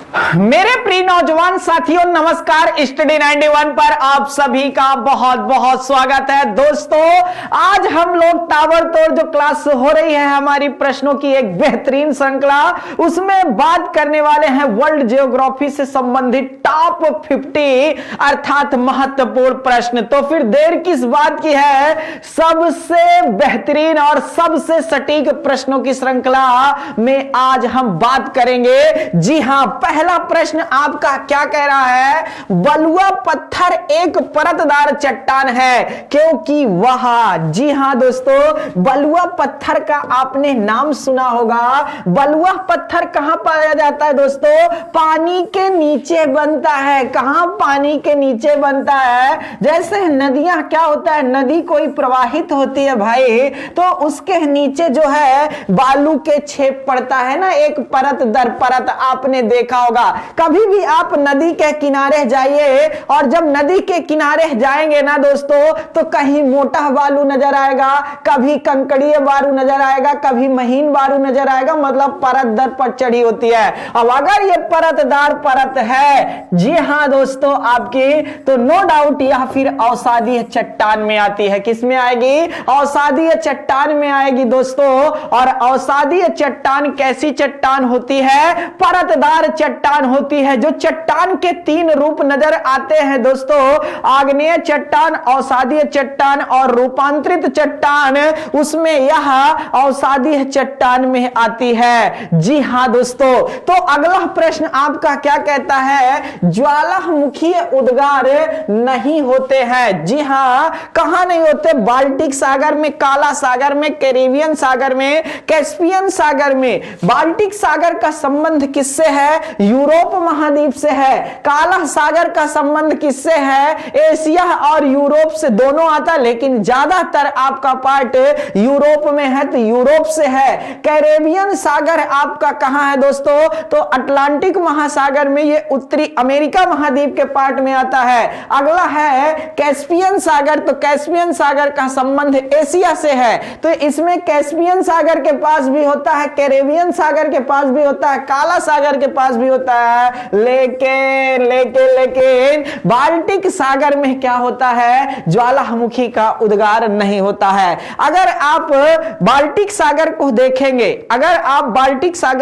मेरे प्रिय नौजवान साथियों, नमस्कार। स्टडी 91 पर आप सभी का बहुत बहुत स्वागत है। दोस्तों, आज हम लोग ताबड़तोड़ जो क्लास हो रही है हमारी प्रश्नों की एक बेहतरीन श्रृंखला, उसमें बात करने वाले हैं वर्ल्ड जियोग्राफी से संबंधित टॉप 50 अर्थात महत्वपूर्ण प्रश्न। तो फिर देर किस बात की है, सबसे बेहतरीन और सबसे सटीक प्रश्नों की श्रृंखला में आज हम बात करेंगे। जी हां, पहला प्रश्न आपका क्या कह रहा है? बलुआ पत्थर एक परतदार चट्टान है क्योंकि वह, जी हां दोस्तों, बलुआ पत्थर का आपने नाम सुना होगा। बलुआ पत्थर कहां पाया जाता है दोस्तों? पानी के नीचे बनता है। कहां? पानी के नीचे बनता है। जैसे नदियां, क्या होता है, नदी कोई प्रवाहित होती है भाई, तो उसके नीचे जो है बालू के छेप पड़ता है ना, एक परत दर परत। आपने देखा होगा, कभी भी आप नदी के किनारे जाइए और जब नदी के किनारे जाएंगे ना दोस्तों, तो कहीं मोटा बालू नजर आएगा, कभी कंकड़ीय बालू नजर आएगा, कभी महीन बालू नजर आएगा, मतलब परत दर पर चढ़ी होती है। अब अगर ये परतदार परत है, जी हां दोस्तों आपकी, तो नो डाउट यह फिर अवसादीय चट्टान में आती है। किस में आएगी? अवसादीय चट्टान में आएगी दोस्तों। और अवसादीय चट्टान कैसी चट्टान होती है? परतदार चट्टान होती है। जो चट्टान के तीन रूप नजर आते हैं दोस्तों, आग्नेय चट्टान, अवसादीय चट्टान और रूपांतरित चट्टान, उसमें यह अवसादीय चट्टान में आती है। जी हां दोस्तों, तो अगला प्रश्न आपका क्या कहता है? ज्वालामुखीय उद्गार नहीं होते हैं। जी हां, कहां नहीं होते? बाल्टिक सागर में, काला सागर में, कैरिबियन सागर में, कैस्पियन सागर में। बाल्टिक सागर का संबंध किससे है? यूरोप महाद्वीप से है। काला सागर का संबंध किससे है? एशिया और यूरोप से दोनों आता, लेकिन ज्यादातर आपका पार्ट यूरोप में है, तो यूरोप से है। कैरेबियन सागर आपका कहां है दोस्तों? तो अटलांटिक महासागर में, ये उत्तरी अमेरिका महाद्वीप के पार्ट में आता है। अगला है कैस्पियन सागर, तो कैस्पियन सागर का संबंध एशिया से है, तो इसमें कैस्पियन सागर के पास भी होता है, कैरेबियन सागर के पास भी होता है, काला सागर के पास भी होता है, लेकिन बाल्टिक सागर में क्या होता है? ज्वालामुखी का उद्गार नहीं होता है। अगर आप बाल्टिक सागर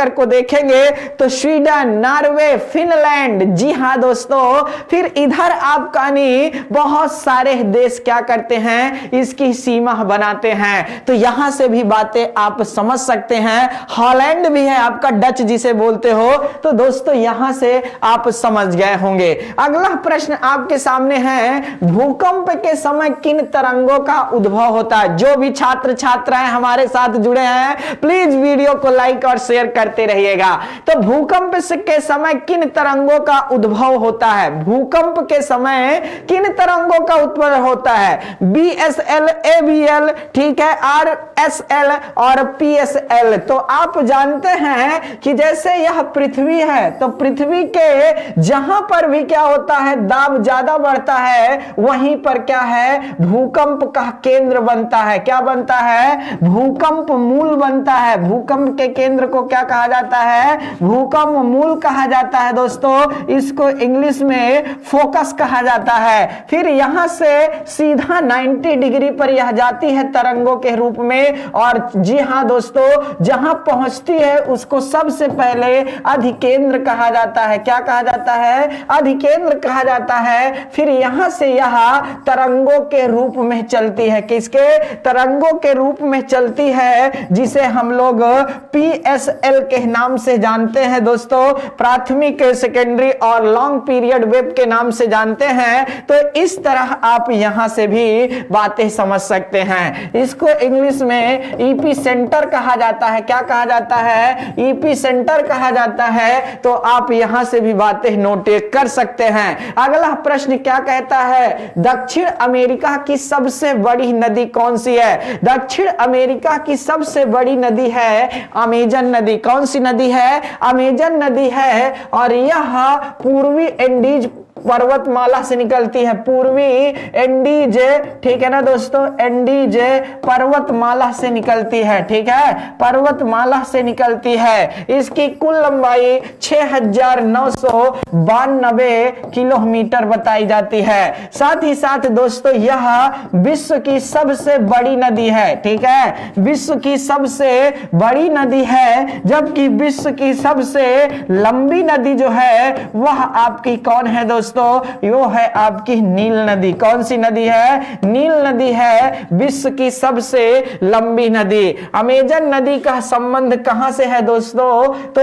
को देखेंगे, तो स्वीडन, नॉर्वे, फिनलैंड, जी हां दोस्तों, फिर इधर आपका नहीं, बहुत सारे देश क्या करते हैं, इसकी सीमा बनाते हैं। तो यहां से भी बातें आप समझ सकते हैं। हॉलैंड भी है आपका, डच जिसे बोलते हो, तो दोस्तों यहां से आप समझ गए होंगे। अगला प्रश्न आपके सामने है, भूकंप के समय किन तरंगों का उद्भव होता है? जो भी छात्र छात्राएं हमारे साथ जुड़े हैं, प्लीज वीडियो को लाइक और शेयर करते रहिएगा। तो भूकंप के समय किन तरंगों का उद्भव होता है? भूकंप के समय किन तरंगों का उद्भव होता है? BSL, ABL, ठीक है, RSL और PSL। तो आप जानते हैं कि जैसे यह पृथ्वी है, तो पृथ्वी के जहां पर भी क्या होता है, दाब ज्यादा बढ़ता है, वहीं पर क्या है, भूकंप का केंद्र बनता है। क्या बनता है? भूकंप मूल बनता है। भूकंप के केंद्र को क्या कहा जाता है? भूकंप मूल कहा जाता है दोस्तों। इसको इंग्लिश में फोकस कहा जाता है। फिर यहां से सीधा 90 डिग्री पर यह जाती है तरंगों के रूप में, और जी हां दोस्तों, जहां पहुंचती है उसको सबसे पहले अधिकेंद्र कहा जाता है। क्या कहा जाता है? अधिकेंद्र कहा जाता है। फिर यहां से यह तरंगों के रूप में चलती है। किसके? तरंगों के रूप में चलती है, जिसे हम लोग PSL के नाम से जानते हैं दोस्तों। प्राथमिक, सेकेंडरी और लॉन्ग पीरियड वेव के नाम से जानते हैं। तो इस तरह आप यहां से भी बातें समझ सकते हैं। इसको इंग्लिश में ईपी सेंटर कहा जाता है। क्या कहा जाता है? ईपी सेंटर कहा जाता है। तो आप यहां से भी बातें नोट कर सकते हैं। अगला प्रश्न क्या कहता है? दक्षिण अमेरिका की सबसे बड़ी नदी कौन सी है? दक्षिण अमेरिका की सबसे बड़ी नदी है अमेजन नदी। कौन सी नदी है? अमेजन नदी है। और यह पूर्वी एंडीज पर्वतमाला से निकलती है, पूर्वी एंडीजे, ठीक है ना दोस्तों, एंडीजे पर्वतमाला से निकलती है, ठीक है, पर्वतमाला से निकलती है। इसकी कुल लंबाई 6992 किलोमीटर बताई जाती है। साथ ही साथ दोस्तों यह विश्व की सबसे बड़ी नदी है, ठीक है, विश्व की सबसे बड़ी नदी है, जबकि विश्व की सबसे लंबी नदी जो है वह आपकी कौन है दोस्तों, वो है आपकी नील नदी। कौन सी नदी है? नील नदी है विश्व की सबसे लंबी नदी। अमेजन नदी का संबंध कहां से है दोस्तों? तो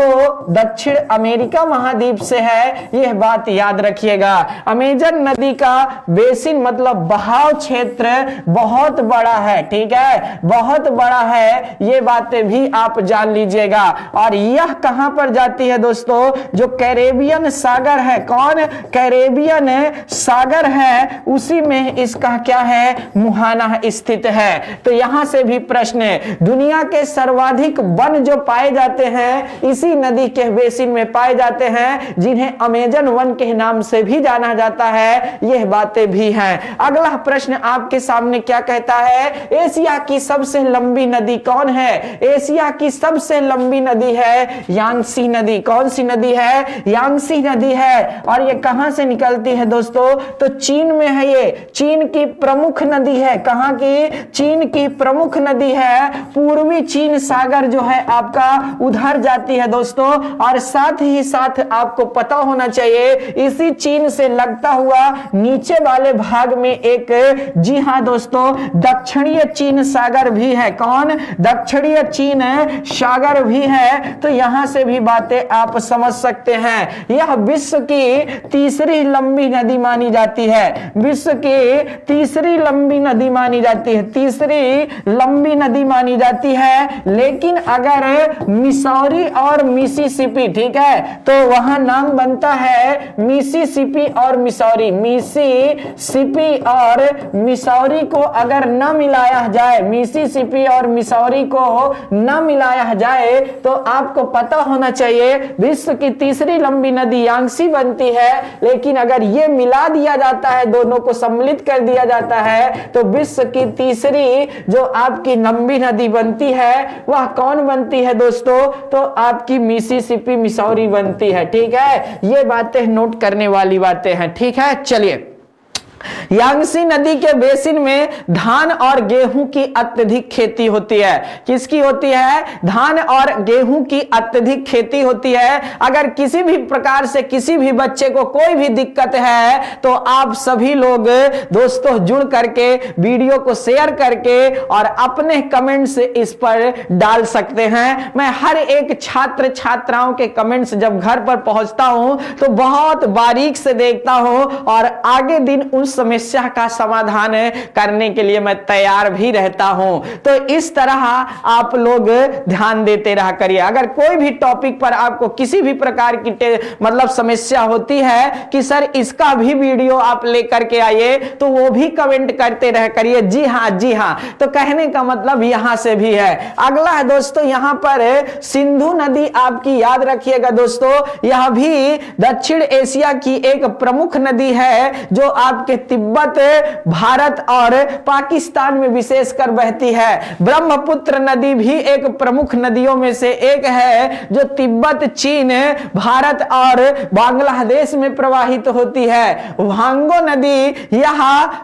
दक्षिण अमेरिका महाद्वीप से है, यह बात याद रखिएगा। अमेजन नदी का बेसिन मतलब बहाव क्षेत्र बहुत बड़ा है, ठीक है, बहुत बड़ा है, ये बातें भी आप जान लीजिएगा। और यह कहां पर जाती है दोस्तों? जो कैरेबियन सागर है, कौन? कैरेबियन सागर है, उसी में इसका क्या है? मुहाना स्थित है। तो यहां से भी प्रश्न है, दुनिया के सर्वाधिक वन जो पाए जाते हैं इसी नदी के बेसिन में पाए जाते हैं, जिन्हें अमेजन वन के नाम से भी जाना जाता है, यह बातें भी हैं। अगला प्रश्न आपके सामने क्या कहता है? एशिया की सबसे लंबी नदी कौन है? एशिया की सबसे लंबी नदी है यांगसी नदी। कौन सी नदी है? यांगसी नदी है। और ये कहां से निकलती है दोस्तों? तो चीन में है, ये चीन की प्रमुख नदी है। कहां की? चीन की प्रमुख नदी है। पूर्वी चीन सागर जो है आपका उधर जाती है दोस्तों। और साथ ही साथ आपको पता होना चाहिए इसी चीन से लगता हुआ नीचे वाले भाग में एक, जी हां दोस्तों, दक्षिणीय चीन सागर भी है। कौन? दक्षिणीय चीन सागर भी है। तो यहां से भी बातें आप समझ सकते हैं। यह विश्व की तीसरी लंबी नदी मानी जाती है, विश्व की तीसरी लंबी नदी मानी जाती है, तीसरी लंबी नदी मानी जाती है। लेकिन अगर मिसौरी और मिसिसिपी, ठीक है, तो वहां नाम बनता है मिसिसिपी और मिसौरी। मिसिसिपी और मिसौरी को अगर न मिलाया जाए, मिसिसिपी और मिसौरी को न मिलाया जाए, तो आपको पता होना चाहिए विश्व की तीसरी लंबी नदी यांगसी बनती है। लेकिन अगर ये मिला दिया जाता है, दोनों को सम्मिलित कर दिया जाता है, तो विश्व की तीसरी जो आपकी लंबी नदी बनती है वह कौन बनती है दोस्तों? तो आपकी मिसिसिपी मिसौरी बनती है, ठीक है। ये बातें नोट करने वाली बातें हैं, ठीक है। चलिए, यांगसी नदी के बेसिन में धान और गेहूं की अत्यधिक खेती होती है। किसकी होती है? धान और गेहूं की अत्यधिक खेती होती है। अगर किसी भी प्रकार से किसी भी बच्चे को कोई भी दिक्कत है तो आप सभी लोग दोस्तों जुड़ करके वीडियो को शेयर करके और अपने कमेंट से इस पर डाल सकते हैं। मैं हर एक छात्र छात्राओं के कमेंट्स जब घर पर पहुंचता हूं तो बहुत बारीक से देखता हूं और आगे दिन उस समस्या का समाधान करने के लिए मैं तैयार भी रहता हूं। तो इस तरह आप लोग ध्यान देते रहा करिए। अगर कोई भी टॉपिक पर आपको किसी भी प्रकार की मतलब समस्या होती है कि सर इसका भी वीडियो आप लेकर के आइए, तो वो भी कमेंट करते रह करिए। जी हां, जी हां। तो कहने का मतलब यहां से भी है। अगला है दोस्तों, यहां पर सिंधु नदी आपकी याद रखिएगा दोस्तों, यह भी दक्षिण एशिया की एक प्रमुख नदी है जो आपके तिब्बत, भारत और पाकिस्तान में विशेषकर बहती है। ब्रह्मपुत्र नदी भी एक प्रमुख नदियों में से एक है जो तिब्बत, चीन, भारत और बांग्लादेश में प्रवाहित होती है। वांगो नदी, यह,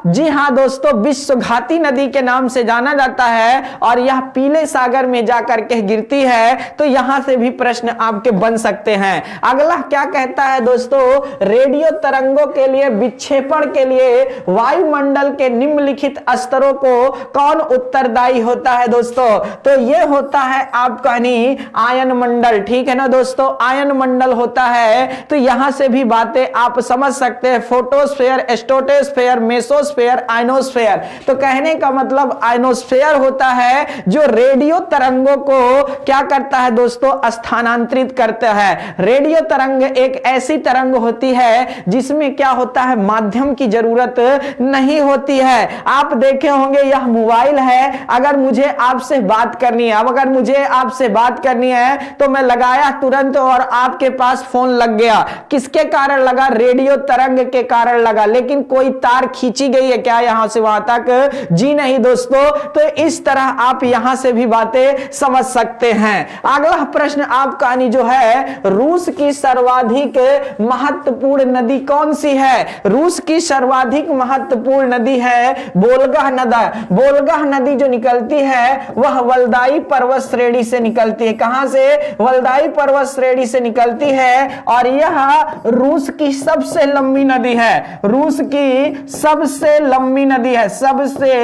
जी हां दोस्तों, विश्वघाती नदी के नाम से जाना जाता है और यह पीले सागर में जाकर के गिरती है। तो यहां से भी प्रश्न आपके बन सकते हैं। अगला क्या कहता है दोस्तों? रेडियो तरंगों के लिए विक्षेपण के लिए वायुमंडल के निम्नलिखित स्तरों को कौन उत्तरदायी होता है दोस्तों? तो यह होता है आपका आयन मंडल, ठीक है ना दोस्तों, आयन मंडल होता है। तो यहां से भी बातें आप समझ सकते हैं, फोटोस्फेयर, स्ट्रेटोस्फेयर, मेसोस्फेयर, आयनोस्फेयर। तो कहने का मतलब आयनोस्फेयर होता है जो रेडियो तरंगों को क्या करता है दोस्तों? स्थानांतरित करता है। रेडियो तरंग एक ऐसी तरंग होती है जिसमें क्या होता है? माध्यम की जरूरत नहीं होती है। आप देखे होंगे यह मोबाइल है, अगर मुझे आपसे बात करनी है, अब अगर मुझे आपसे बात करनी है तो मैं लगाया तुरंत और आपके पास फोन लग गया। किसके कारण लगा? रेडियो तरंग के कारण लगा। लेकिन कोई तार खींची गई है क्या यहां से वहां तक? जी नहीं दोस्तों। तो इस तरह आप यहां से भी बातें समझ सकते हैं। अगला प्रश्न आपका जो है, रूस की सर्वाधिक महत्वपूर्ण नदी कौन सी है? रूस की सर्वाधिक महत्वपूर्ण नदी है वोल्गा नदी। वोल्गा नदी जो निकलती है वह वल्दाई पर्वत श्रेणी से निकलती है। कहां से? वल्दाई पर्वत श्रेणी से निकलती है और यह रूस की सबसे लंबी नदी है। रूस की सबसे लंबी नदी है, सबसे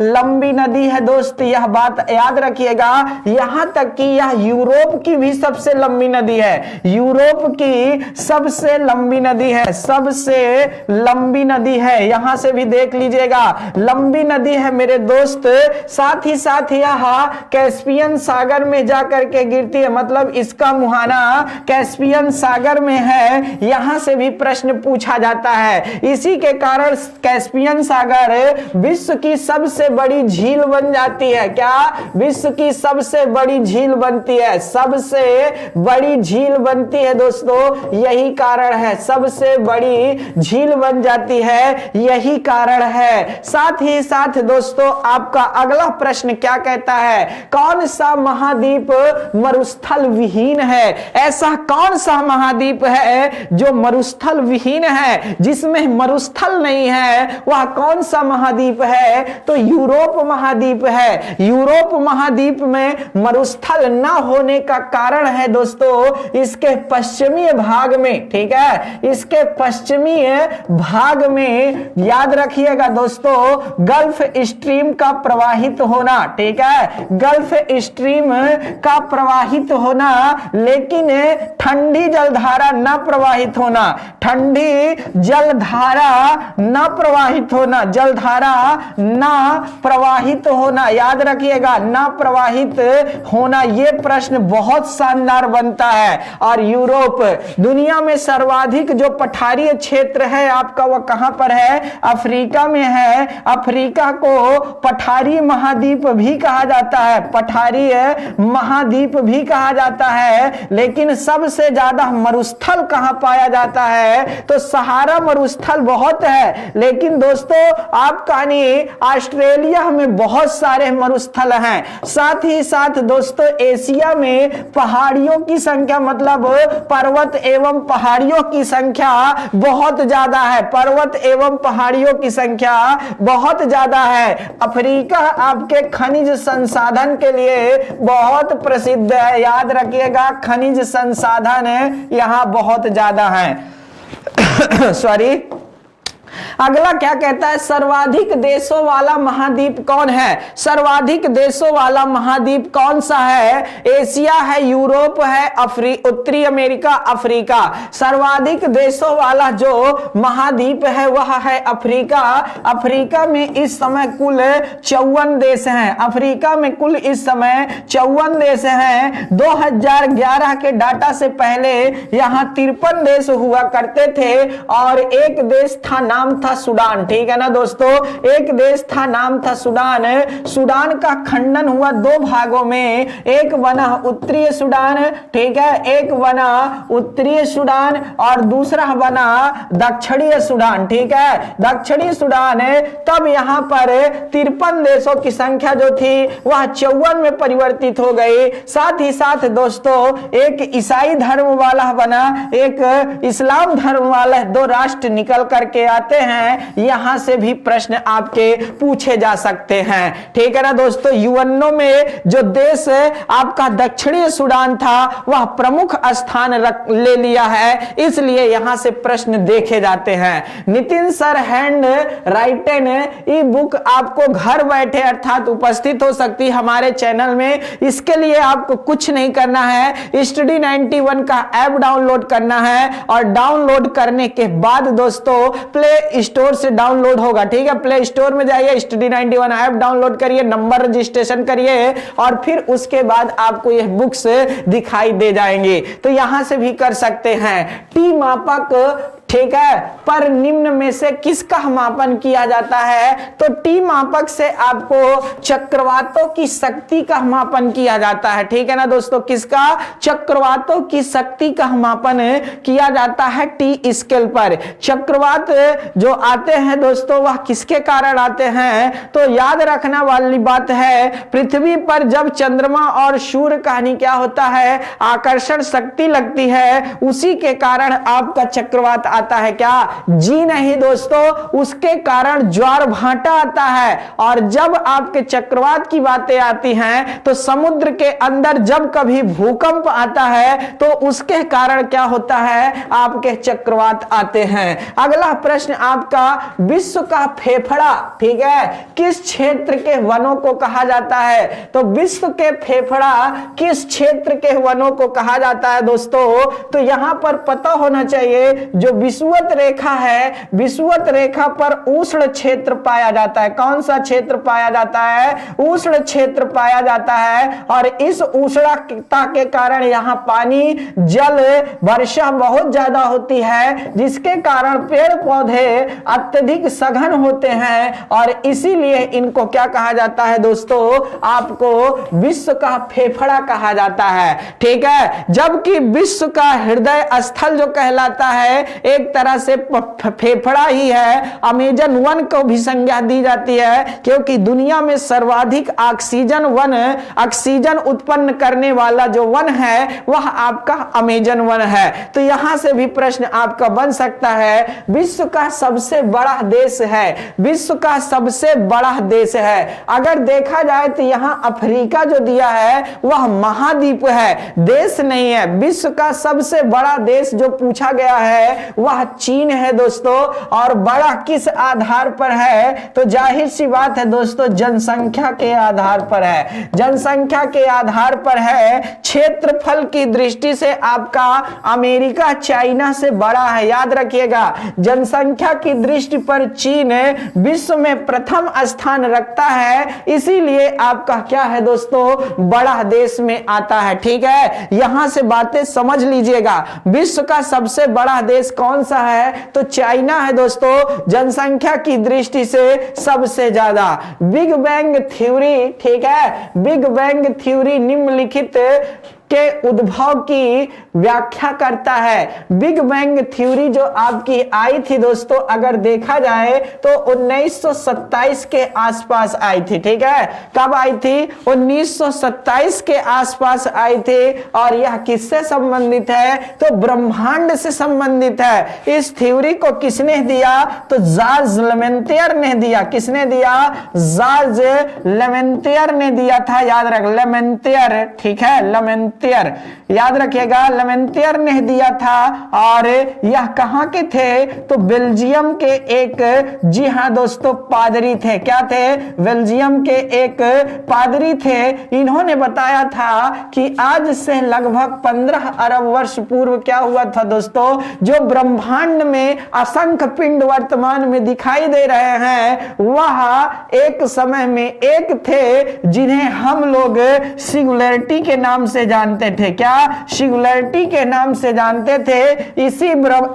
लंबी नदी है दोस्त, यह बात याद रखिएगा। यहां तक कि यह यूरोप की भी सबसे लंबी नदी है। यूरोप की सबसे लंबी नदी है, सबसे लंबी नदी है। यहां से भी देख लीजिएगा, लंबी नदी है मेरे दोस्त। साथ ही साथ यह कैस्पियन सागर में जाकर के गिरती है, मतलब इसका मुहाना कैस्पियन सागर में है। यहां से भी प्रश्न पूछा जाता है। इसी के कारण कैस्पियन सागर विश्व की सबसे बड़ी झील बन जाती है। क्या? विश्व की सबसे बड़ी झील बनती है, सबसे बड़ी झील बनती है दोस्तों। यही कारण है, सबसे बड़ी झील बन जाती है, यही कारण है। साथ ही साथ दोस्तों आपका अगला प्रश्न क्या कहता है? कौन सा महाद्वीप मरुस्थल विहीन है? ऐसा कौन सा महाद्वीप है जो मरुस्थल विहीन है, जिसमें मरुस्थल नहीं है? वह कौन सा महाद्वीप है? तो यूरोप महाद्वीप है। यूरोप महाद्वीप में मरुस्थल न होने का कारण है दोस्तों इसके पश्चिमी भाग में, ठीक है, इसके पश्चिमी भाग में याद रखिएगा दोस्तों, गल्फ स्ट्रीम का प्रवाहित होना, ठीक है, गल्फ स्ट्रीम का प्रवाहित होना, लेकिन ठंडी जलधारा न प्रवाहित होना, ठंडी जलधारा न प्रवाहित होना, जलधारा न प्रवाहित होना, याद रखिएगा, न प्रवाहित होना। यह प्रश्न बहुत शानदार बनता है। और यूरोप, दुनिया में सर्वाधिक जो पठारीय क्षेत्र है आपका वह कहां पर है? अफ्रीका में है। अफ्रीका को पठारी महाद्वीप भी कहा जाता है, पठारीय महाद्वीप भी कहा जाता है। लेकिन सबसे ज्यादा मरुस्थल कहां पाया जाता है? तो सहारा मरुस्थल बहुत है, लेकिन दोस्तों आपका ऑस्ट्रेलिया में बहुत सारे मरुस्थल हैं। साथ ही साथ दोस्तों एशिया में पहाड़ियों की संख्या, मतलब पर्वत एवं पहाड़ियों की संख्या बहुत ज्यादा है, पर्वत एवं पहाड़ियों की संख्या बहुत ज्यादा है। अफ्रीका आपके खनिज संसाधन के लिए बहुत प्रसिद्ध है, याद रखिएगा, खनिज संसाधन यहां बहुत ज्यादा है। सॉरी। अगला क्या कहता है? सर्वाधिक देशों वाला महाद्वीप कौन है? सर्वाधिक देशों वाला महाद्वीप कौन सा है? एशिया है, यूरोप है, उत्तरी अमेरिका, अफ्रीका। सर्वाधिक देशों वाला जो महाद्वीप है वह है अफ्रीका। अफ्रीका में इस समय कुल 54 देश हैं। अफ्रीका में कुल इस समय 54 देश हैं। 2011 के डाटा से पहले यहां 53 देश हुआ करते थे और एक देश था, नाम था सूडान, ठीक है ना दोस्तों, एक देश था, नाम था सूडान। सूडान का खंडन हुआ दो भागों में, एक बना उत्तरीय सूडान, ठीक है, एक बना उत्तरीय सूडान और दूसरा बना दक्षिणीय सूडान, ठीक है, दक्षिणी सूडान। तब यहां पर 53 देशों की संख्या जो थी वह 54 में परिवर्तित हो गई। साथ ही साथ दोस्तों एक ईसाई धर्म वाला बना, एक इस्लाम धर्म वाला, दो राष्ट्र निकल करके आते हैं। यहां से भी प्रश्न आपके पूछे जा सकते हैं, ठीक है ना दोस्तों। यूएनओ में जो देश आपका दक्षिणी सूडान था वह प्रमुख स्थान ले लिया है, इसलिए यहां से प्रश्न देखे जाते हैं। नितिन सर हैंड राइटन ई बुक आपको घर बैठे अर्थात उपस्थित हो सकती है हमारे चैनल में। इसके लिए आपको कुछ नहीं करना है, स्टडी 91 का ऐप डाउनलोड करना है और डाउनलोड करने के बाद दोस्तों प्ले स्टोर से डाउनलोड होगा, ठीक है। प्ले स्टोर में जाइए, स्टडी 91 ऐप डाउनलोड करिए, नंबर रजिस्ट्रेशन करिए और फिर उसके बाद आपको यह बुक्स दिखाई दे जाएंगे। तो यहां से भी कर सकते हैं। टी मापक ठीक है, पर निम्न में से किसका मापन किया जाता है? तो टी मापक से आपको चक्रवातों की शक्ति का मापन किया जाता है। ठीक है ना दोस्तों, किसका? चक्रवातों की शक्ति का मापन किया जाता है टी स्केल पर। चक्रवात जो आते हैं दोस्तों वह किसके कारण आते हैं? तो याद रखना वाली बात है, पृथ्वी पर जब चंद्रमा और सूर्य का क्या होता है, आकर्षण शक्ति लगती है, उसी के कारण आपका चक्रवात आता है। क्या? जी नहीं दोस्तों, उसके कारण ज्वार भाटा आता है। और जब आपके चक्रवात की बातें आती हैं तो समुद्र के अंदर जब कभी भूकंप आता है तो उसके कारण क्या होता है, आपके चक्रवात आते हैं। अगला प्रश्न आपका, विश्व का फेफड़ा, ठीक है, किस क्षेत्र के वनों को कहा जाता है? तो विश्व के फेफड़ा किस क्षेत्र के वनों को कहा जाता है दोस्तों? तो यहां पर पता होना चाहिए, जो विषुवत रेखा है, विषुवत रेखा पर उष्ण क्षेत्र पाया जाता है। कौन सा क्षेत्र पाया जाता है? उष्ण क्षेत्र पाया जाता है। और इस उष्णता के कारण यहां पानी, जल वर्षा बहुत ज्यादा होती है, जिसके कारण पेड़ पौधे अत्यधिक सघन होते हैं और इसीलिए इनको क्या कहा जाता है दोस्तों? आपको विश्व का फेफड़ा कहा जाता है। ठीक है, जबकि विश्व का हृदय स्थल जो कहलाता है एक तरह से फेफड़ा ही है। अमेजन वन को भी संज्ञा दी जाती है, क्योंकि दुनिया में सर्वाधिक ऑक्सीजन वन, ऑक्सीजन उत्पन्न करने वाला जो वन है वह आपका अमेजन वन है। तो यहां से भी प्रश्न आपका बन सकता है, विश्व का सबसे बड़ा देश है, विश्व का सबसे बड़ा देश है। अगर देखा जाए तो यहां अफ्रीका जो दिया है वह महाद्वीप है, देश नहीं है। विश्व का सबसे बड़ा देश जो पूछा गया है वह चीन है दोस्तों। और बड़ा किस आधार पर है? तो जाहिर सी बात है दोस्तों, जनसंख्या के आधार पर है, जनसंख्या के आधार पर है। क्षेत्रफल की दृष्टि से आपका अमेरिका चाइना से बड़ा है, याद रखिएगा। जनसंख्या की दृष्टि पर चीन विश्व में प्रथम स्थान रखता है, इसीलिए आपका क्या है दोस्तों, बड़ा देश में आता है। ठीक है, यहां से बातें समझ लीजिएगा। विश्व का सबसे बड़ा देश कौन सा है? तो चाइना है दोस्तों, जनसंख्या की दृष्टि से सबसे ज्यादा। बिग बैंग थ्योरी, ठीक है, बिग बैंग थ्योरी निम्नलिखित के उद्भव की व्याख्या करता है। बिग बैंग थ्योरी जो आपकी आई थी दोस्तों, अगर देखा जाए तो 1927 के आसपास आई थी। ठीक है, कब आई थी? 1927 के आसपास आई थी। और यह किससे संबंधित है? तो ब्रह्मांड से संबंधित है। इस थ्योरी को किसने दिया? तो जॉर्ज लेमेंटियर ने दिया। किसने दिया? जॉर्ज लेमेंटियर ने दिया था, याद रख, लेमेंटियर, ठीक है, लेमेंटियर, याद रखिएगा, लेमेंटियर ने दिया था। और यह कहां के थे? तो बेल्जियम के एक, जी हां दोस्तों, पादरी थे। क्या थे? बेल्जियम के एक पादरी थे। इन्होंने बताया था कि आज से लगभग 15 अरब वर्ष पूर्व क्या हुआ था दोस्तों, जो ब्रह्मांड में असंख्य पिंड वर्तमान में दिखाई दे रहे हैं वह एक समय में एक थे जिन्हें हम लोग सिंगुलैरिटी के नाम से जानते थे। क्या? सिंगुलैरिटी के नाम से जानते थे।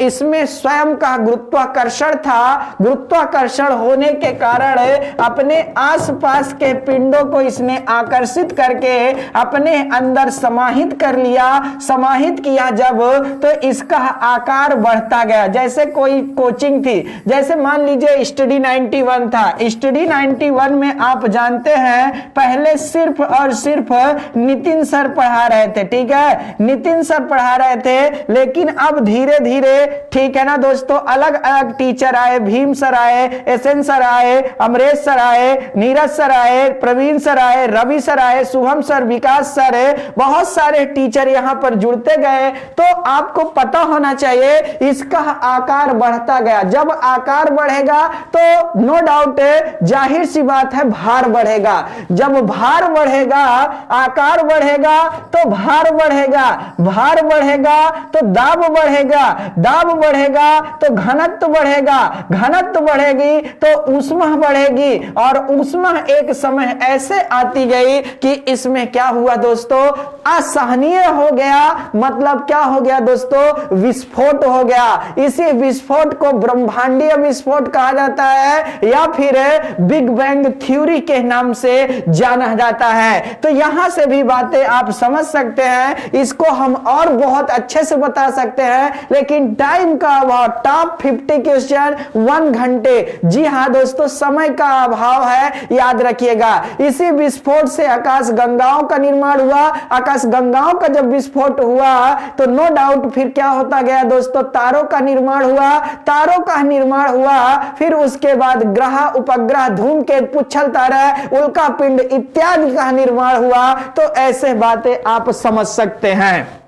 इसमें स्वयं का गुरुत्वाकर्षण था। गुरुत्वाकर्षण होने के कारण अपने आसपास के पिंडों को इसने आकर्षित करके अपने अंदर समाहित कर लिया। समाहित किया जब, तो इसका आकार बढ़ता गया। जैसे कोई कोचिंग थी, जैसे मान लीजिए स्टडी 91 था। स्टडी 91 में आप जानते हैं पहले सिर्फ और सिर्फ नितिन सर पढ़ा रहे थे। ठीक है, नितिन सर पढ़ा रहे थे, लेकिन अब धीरे धीरे, ठीक है ना दोस्तों, अलग अलग टीचर आए। भीम सर आए, एसएन सर आए, अमरेश सर आए, नीरज सर आए, प्रवीण सर आए, रवि सर आए, शुभम सर, विकास सर, बहुत सारे टीचर यहां पर जुड़ते गए। तो आपको पता होना चाहिए इसका आकार बढ़ता गया। जब आकार बढ़ेगा तो नो डाउट जाहिर सी बात है भार बढ़ेगा। जब भार बढ़ेगा, आकार बढ़ेगा, तो भार बढ़ेगा, भार बढ़ेगा तो दाब बढ़ेगा, दाब बढ़ेगा तो घनत्व बढ़ेगा, घनत्व बढ़ेगी तो ऊष्मा बढ़ेगी, और ऊष्मा एक समय ऐसे आती गई कि इसमें क्या हुआ दोस्तों, असहनीय हो गया। मतलब क्या हो गया दोस्तों, विस्फोट हो गया। इसी विस्फोट को ब्रह्मांडीय विस्फोट कहा जाता है या फिर बिग बैंग थ्योरी के नाम से जाना जाता है। तो यहां से भी बातें आप समझ सकते हैं, इसको हम और बहुत अच्छे से बता सकते हैं, लेकिन टाइम का अभाव। टॉप 50 क्वेश्चन 1 घंटे, जी हां दोस्तों, समय का अभाव है, याद रखिएगा। इसी विस्फोट से आकाश गंगाओं का निर्माण हुआ। आकाश गंगाओं का जब विस्फोट हुआ तो नो डाउट फिर क्या होता गया दोस्तों, तारों का निर्माण हुआ, तारों का निर्माण हुआ, फिर उसके बाद ग्रह, उपग्रह, धूमकेतु, पुच्छल तारा, उल्का पिंड इत्यादि का निर्माण हुआ। तो ऐसे बातें आप समझ सकते हैं।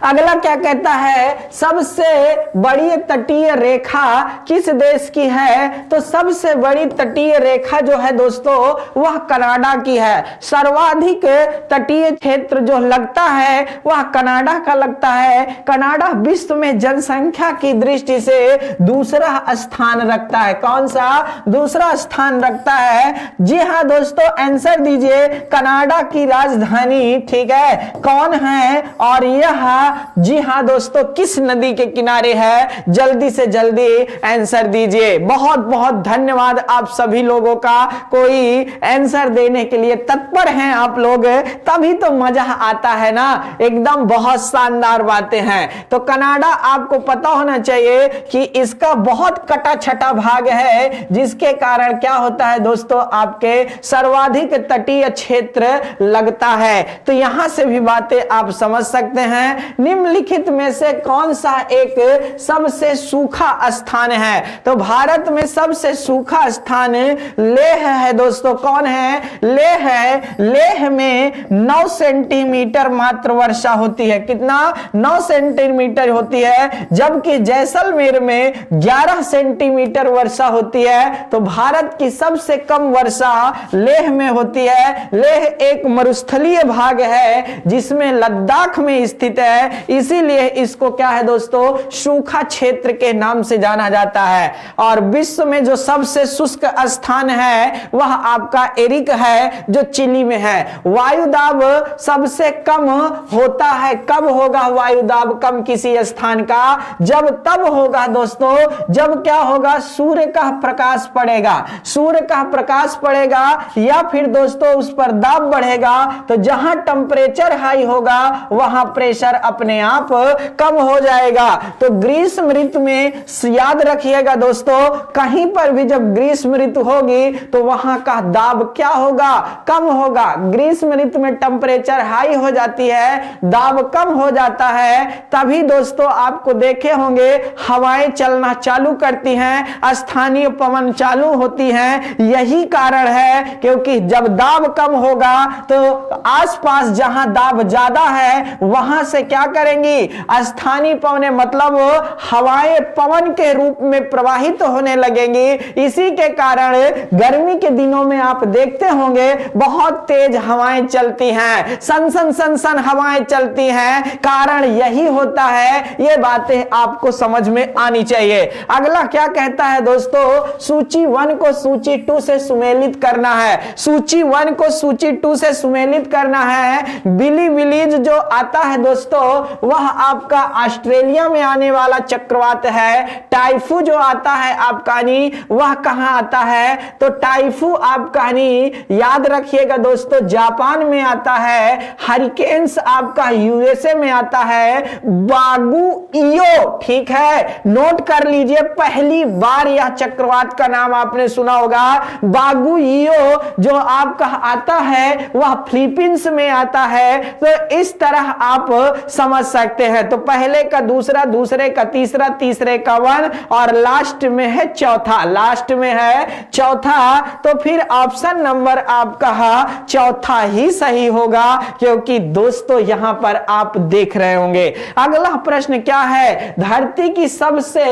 अगला क्या कहता है, सबसे बड़ी तटीय रेखा किस देश की है, तो सबसे बड़ी तटीय रेखा जो है दोस्तों वह कनाडा की है। सर्वाधिक तटीय क्षेत्र जो लगता है वह कनाडा का लगता है। कनाडा विश्व में जनसंख्या की दृष्टि से दूसरा स्थान रखता है। कौन सा दूसरा स्थान रखता है? जी हां दोस्तों, आंसर दीजिए। कनाडा की राजधानी, ठीक है, कौन है, और यह जी हां दोस्तों किस नदी के किनारे है? जल्दी से जल्दी आंसर दीजिए। बहुत बहुत धन्यवाद आप सभी लोगों का, कोई आंसर देने के लिए तत्पर हैं आप लोग, तभी तो मजा आता है ना, एकदम बहुत शानदार बातें हैं। तो कनाडा आपको पता होना चाहिए कि इसका बहुत कटा छटा भाग है, जिसके कारण क्या होता है दोस्तों, आपके सर्वाधिक तटीय क्षेत्र लगता है। तो यहां से भी बातें आप समझ सकते हैं। निम्नलिखित में से कौन सा एक सबसे सूखा स्थान है? तो भारत में सबसे सूखा स्थान लेह है दोस्तों। कौन है? लेह है। लेह में 9 सेंटीमीटर मात्र वर्षा होती है। कितना? 9 सेंटीमीटर होती है, जबकि जैसलमेर में 11 सेंटीमीटर वर्षा होती है। तो भारत की सबसे कम वर्षा लेह में होती है। लेह एक मरुस्थलीय भाग है जिसमें लद्दाख में स्थित है, इसीलिए इसको क्या है दोस्तों, सूखा क्षेत्र के नाम से जाना जाता है। और विश्व में जो सबसे शुष्क स्थान है वह आपका एरिक है, जो चिली में है। वायुदाब सबसे कम होता है। कब होगा वायुदाब कम किसी स्थान का? जब तब होगा दोस्तों जब क्या होगा, सूर्य का प्रकाश पड़ेगा। सूर्य का प्रकाश पड़ेगा या फिर दोस्तों उस पर दाब बढ़ेगा। तो जहां टेंपरेचर हाई होगा वहां प्रेशर अपने आप कम हो जाएगा। तो ग्रीष्म ऋतु में याद रखिएगा दोस्तों, कहीं पर भी जब ग्रीष्म ऋतु होगी तो वहां का दाब क्या होगा, कम होगा। ग्रीष्म ऋतु में टेंपरेचर हाई हो जाती है, दाब कम हो जाता है, तभी दोस्तों आपको देखे होंगे हवाएं चलना चालू करती हैं, स्थानीय पवन चालू होती हैं। यही कारण है, क्योंकि जब दाब कम होगा तो आसपास जहां दाब ज्यादा है वहां से क्या करेंगी, स्थानीय पवन मतलब हवाएं पवन के रूप में प्रवाहित होने लगेंगी। इसी के कारण गर्मी के दिनों में आप देखते होंगे बहुत तेज हवाएं चलती हैं, सन सन सन सन हवाएं चलती हैं। कारण यही होता है, ये बातें आपको समझ में आनी चाहिए। अगला क्या कहता है दोस्तों, सूची 1 को सूची 2 से सुमेलित करना है। सूची 1 को सूची 2 से सुमेलित करना है। बिली विलीज जो आता है दोस्तों वह आपका ऑस्ट्रेलिया में आने वाला चक्रवात है। टाइफू जो आता है आपका नी, वह कहां आता है, तो टाइफू आपका नी याद रखिएगा दोस्तों जापान में आता है। हरिकेन्स आपका यूएसए में आता है। बागुइयो, ठीक है, नोट कर लीजिए, पहली बार यह चक्रवात का नाम आपने सुना होगा। बागुइयो जो आपका आता है वह फिलीपींस में आता है। तो इस तरह आप समझ सकते हैं। तो पहले का दूसरा, दूसरे का तीसरा, तीसरे का 1 और लास्ट में है चौथा, लास्ट में है चौथा। तो फिर ऑप्शन नंबर आपका चौथा ही सही होगा, क्योंकि दोस्तों यहां पर आप देख रहे होंगे। अगला प्रश्न क्या है, धरती की सबसे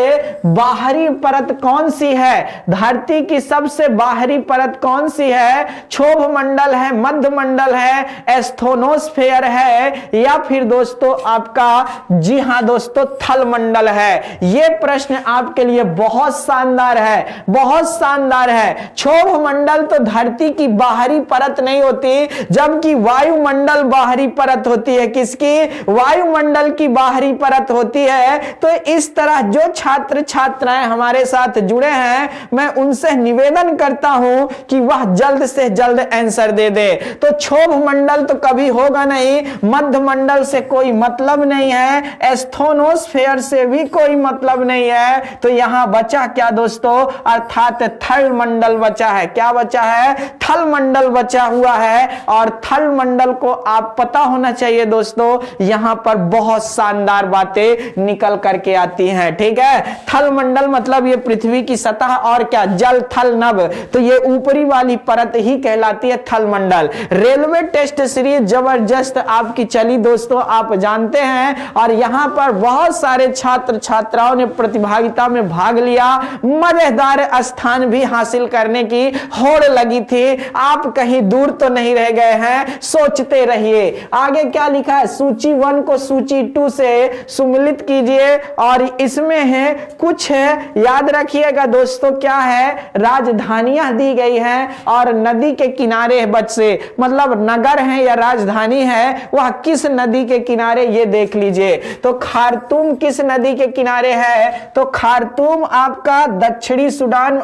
बाहरी परत कौन सी है? धरती की सबसे बाहरी परत कौन सी है? क्षोभ मंडल है, मध्य मंडल है, एस्थोनोस्फेयर है, या फिर दोस्तों आपका, जी हां दोस्तों, थल मंडल है। यह प्रश्न आपके लिए बहुत शानदार है, बहुत शानदार है। क्षोभ मंडल तो धरती की बाहरी परत नहीं होती, जबकि वायुमंडल बाहरी परत होती है। किसकी? वायुमंडल की बाहरी परत होती है। तो इस तरह जो छात्र छात्राएं हमारे साथ जुड़े हैं, मैं उनसे निवेदन करता हूं कि वह जल्द से जल्द आंसर दे दे। तो क्षोभ मंडल तो कभी होगा नहीं, मध्य मंडल से कोई मतलब नहीं है, एस्थोनोस्फेयर से भी कोई मतलब नहीं है। तो यहां बचा क्या दोस्तों? अर्थात थल मंडल बचा है। क्या बचा है? थल मंडल बचा हुआ है। और थल मंडल को आप पता होना चाहिए दोस्तों, यहां पर बहुत शानदार बातें निकल करके आती हैं। ठीक है, थल मंडल मतलब ये पृथ्वी की सतह और क्या, जल थल नभ, तो ये ऊपरी वाली परत ही कहलाती है थल मंडल। रेलवे टेस्ट सीरीज जबरदस्त आपकी चली दोस्तों, आप जानते हैं, और यहां पर बहुत सारे छात्र छात्राओं ने प्रतिभागिता में भाग लिया, मजेदार स्थान भी हासिल करने की होड़ लगी थी। आप कहीं दूर तो नहीं रह गए हैं, सोचते रहिए। आगे क्या लिखा है, सूची 1 को सूची 2 से सुमिलित कीजिए, और इसमें है कुछ है, याद रखिएगा दोस्तों, क्या है, राजधानियां दी गई हैं और नदी के किनारे बच्चे, मतलब नगर है या राजधानी है, वह किस नदी के किनारे, ये देख लीजिए। तो खार्तूम किस नदी के किनारे है? तो खार्तूम आपका दक्षिणी सूडान,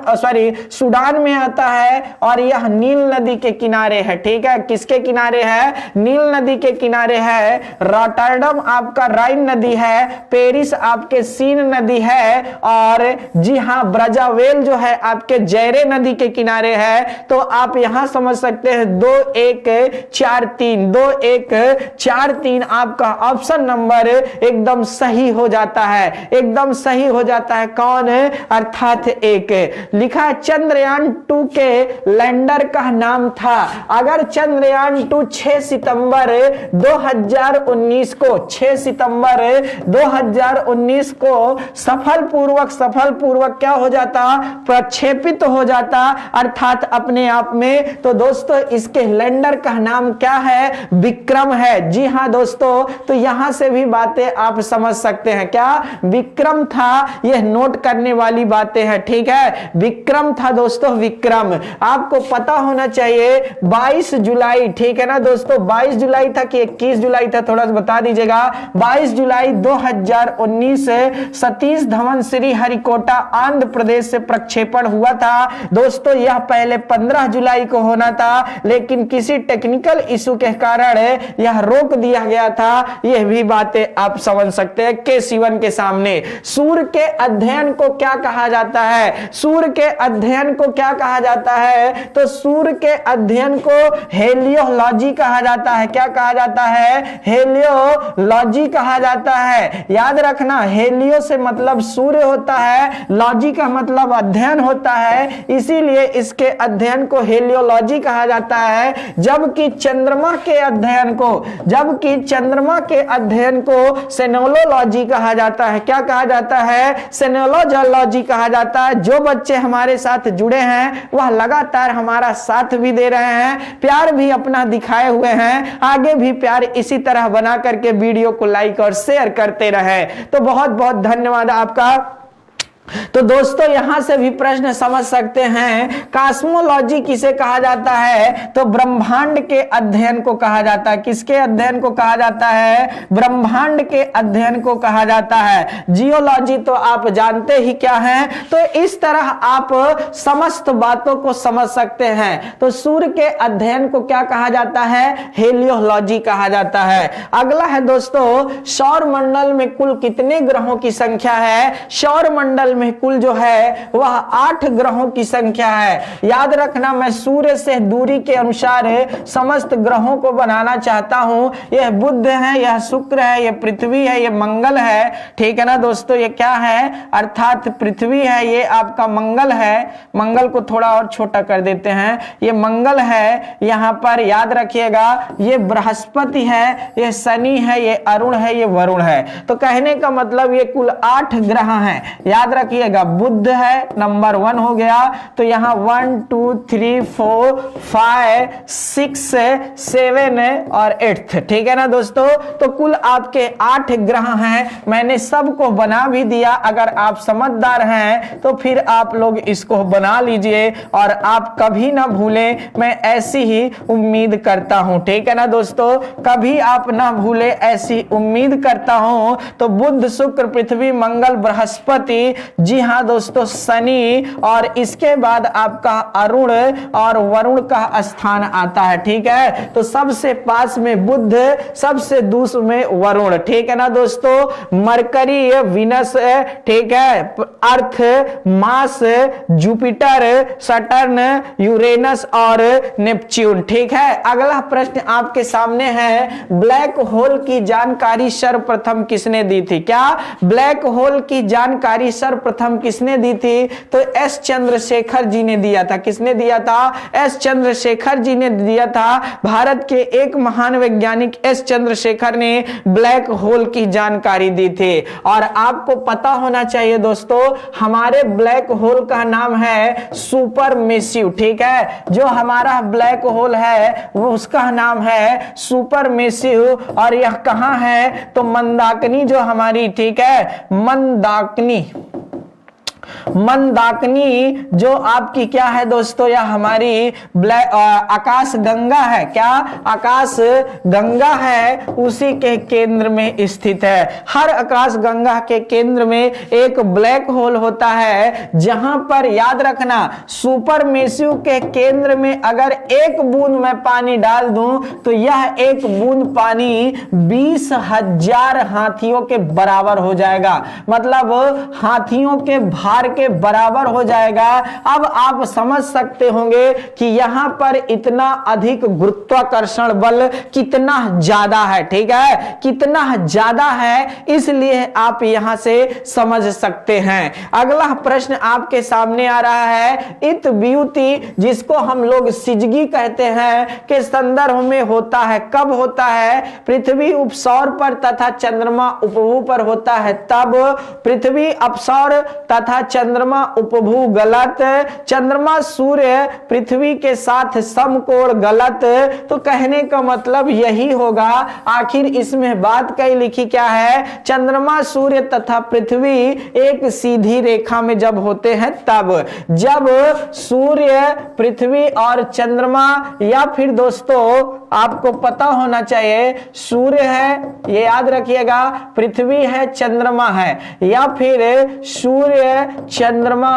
सूडान में आता है, और यह नील नदी के किनारे है। ठीक है, किसके किनारे है? नील नदी के किनारे है। रॉटरडम आपका राइन नदी है, पेरिस आपके सीन नदी है, और जी हां ब्राज़ाविल जो है आपके जैरे नदी के किनारे है। तो आप यहां समझ सकते हैं 2 1 4 3, 2 1 4 3 आपका ऑप्शन नंबर एकदम सही हो जाता है, एकदम सही हो जाता है। कौन? अर्थात 1 लिखा। चंद्रयान 2 के लैंडर का नाम था। अगर चंद्रयान 2 6 सितंबर 2019 को, 6 सितंबर 2019 को सफलपूर्वक क्या हो जाता? प्रक्षेपित हो जाता, अर्थात अपने आप में। तो दोस्तों इसके लैंडर का नाम क्या है? विक्रम है। जी हां दोस्तों, तो यहां से भी बातें आप समझ सकते हैं। क्या? विक्रम था, यह नोट करने वाली बातें हैं। ठीक है, विक्रम था दोस्तों, विक्रम। आपको पता होना चाहिए 22 जुलाई, ठीक है ना दोस्तों, 22 जुलाई था कि 21 जुलाई था, थोड़ा सा बता दीजिएगा। 22 जुलाई 2019 सतीश धवन श्रीहरिकोटा आंध्र प्रदेश से प्रक्षेपण हुआ था दोस्तों। यह पहले 15 जुलाई को होना था, लेकिन किसी टेक्निकल इशू के कारण यह रोक दिया गया था। यह भी बातें आप समझ सकते हैं के सिवन के सामने। सूर्य के अध्ययन को क्या कहा जाता है? सूर्य के अध्ययन को क्या कहा जाता है? तो सूर्य के अध्ययन को हेलियोलॉजी कहा जाता है। क्या कहा जाता है? हेलियोलॉजी कहा जाता है। याद रखना, हेलियो से मतलब सूर्य होता है, लॉजी का मतलब अध्ययन होता है, इसीलिए इसके अध्ययन को हेलियोलॉजी कहा जाता है। जबकि चंद्रमा के अध्ययन को सेनोलॉजी कहा जाता है। क्या कहा जाता है? सेनोलॉजी कहा जाता है। जो बच्चे हमारे साथ जुड़े हैं वह लगातार हमारा साथ भी दे रहे हैं, प्यार भी अपना दिखाए हुए हैं। आगे भी प्यार इसी तरह बना करके वीडियो को लाइक और शेयर करते रहे। तो बहुत बहुत धन्यवाद आपका। तो दोस्तों यहां से भी प्रश्न समझ सकते हैं, कॉस्मोलॉजी किसे कहा जाता है? तो ब्रह्मांड के अध्ययन को कहा जाता है। किसके अध्ययन को कहा जाता है? ब्रह्मांड के अध्ययन को कहा जाता है। जियोलॉजी तो आप जानते ही क्या है। तो इस तरह आप समस्त बातों को समझ सकते हैं। तो सूर्य के अध्ययन को क्या कहा जाता है? हेलियोलॉजी कहा जाता है। अगला है दोस्तों, सौर मंडल में कुल कितने ग्रहों की संख्या है? सौर मंडल मंडल में कुल जो है वह 8 ग्रहों की संख्या है। याद रखना, मैं सूर्य से दूरी के अनुसार समस्त ग्रहों को बनाना चाहता हूं। यह बुध है, यह शुक्र है, यह पृथ्वी है, यह मंगल है। ठीक है ना दोस्तों, ये क्या है, अर्थात पृथ्वी है, ये आपका मंगल है। मंगल को थोड़ा और छोटा कर देते हैं, ये मंगल है। यहां पर याद रखिएगा, ये बृहस्पति है, ये शनि है, ये अरुण है, ये वरुण है। तो कहने का मतलब ये कुल 8 ग्रह हैं। याद रखिएगा, बुध है नंबर 1 हो गया, तो यहां 1 2 3 4 5 6 7 और 8th। ठीक है ना दोस्तों, तो कुल आपके 8 ग्रह हैं। मैंने सबको बना भी दिया। अगर आप समझदार हैं तो फिर आप लोग इसको बना लीजिए और आप कभी ना भूलें, मैं ऐसी ही उम्मीद करता हूं। ठीक है ना दोस्तों, कभी आप ना भूले, ऐसी उम्मीद करता हूं। तो बुध शुक्र पृथ्वी मंगल बृहस्पति, जी हां दोस्तों, शनि, और इसके बाद आपका अरुण और वरुण का स्थान आता है। ठीक है, तो सबसे पास में बुध, सबसे दूर में वरुण। ठीक है ना दोस्तों, मरकरी, विनस, ठीक है, अर्थ, मार्स, जुपिटर, सटर्न, यूरेनस और नेपच्यून। ठीक है, अगला प्रश्न आपके सामने है, ब्लैक होल की जानकारी सर्वप्रथम किसने दी थी? क्या ब्लैक होल की जानकारी सर्वप्रथम किसने दी थी? तो एस चंद्रशेखर जी ने दिया था। किसने दिया था? एस चंद्रशेखर जी ने दिया था। भारत के एक महान वैज्ञानिक एस चंद्रशेखर ने ब्लैक होल की जानकारी दी थी। और आपको पता होना चाहिए दोस्तों, हमारे ब्लैक होल का नाम है सुपर मैसिव। ठीक है, जो हमारा ब्लैक होल है वो उसका नाम है सुपर मैसिव। और यह कहां है? तो मंदाकिनी जो हमारी, ठीक है, मंदाकिनी जो आपकी क्या है दोस्तों, यह हमारी आकाश गंगा है। क्या आकाश गंगा है, उसी के केंद्र में स्थित है। हर आकाश गंगा के केंद्र में एक ब्लैक होल होता है, जहां पर याद रखना, सुपर मैसिव के केंद्र में अगर एक बूंद मैं पानी डाल दूं तो यह एक बूंद पानी 20,000 हाथियों के बराबर हो जाएगा। मतलब हाथियों के भार के बराबर हो जाएगा। अब आप समझ सकते होंगे कि यहां पर इतना अधिक गुरुत्वाकर्षण बल कितना ज्यादा है। ठीक है, कितना ज्यादा है, इसलिए आप यहां से समझ सकते हैं। अगला प्रश्न आपके सामने आ रहा है, इत ब्यूटी, जिसको हम लोग सिजगी कहते हैं, के संदर्भ में होता है। कब होता है? पृथ्वी उपसौर पर तथा चंद्रमा उपभू पर होता है तब। पृथ्वी अपसौर तथा चंद्रमा उपभू गलत। चंद्रमा सूर्य पृथ्वी के साथ समकोण गलत। तो कहने का मतलब यही होगा। आखिर इसमें बात कई लिखी क्या है? चंद्रमा सूर्य तथा पृथ्वी एक सीधी रेखा में जब होते हैं तब। जब सूर्य पृथ्वी और चंद्रमा, या फिर दोस्तों आपको पता होना चाहिए, सूर्य है, ये याद रखिएगा, पृथ्वी है, चंद्रमा है, या फिर सूर्य, चंद्रमा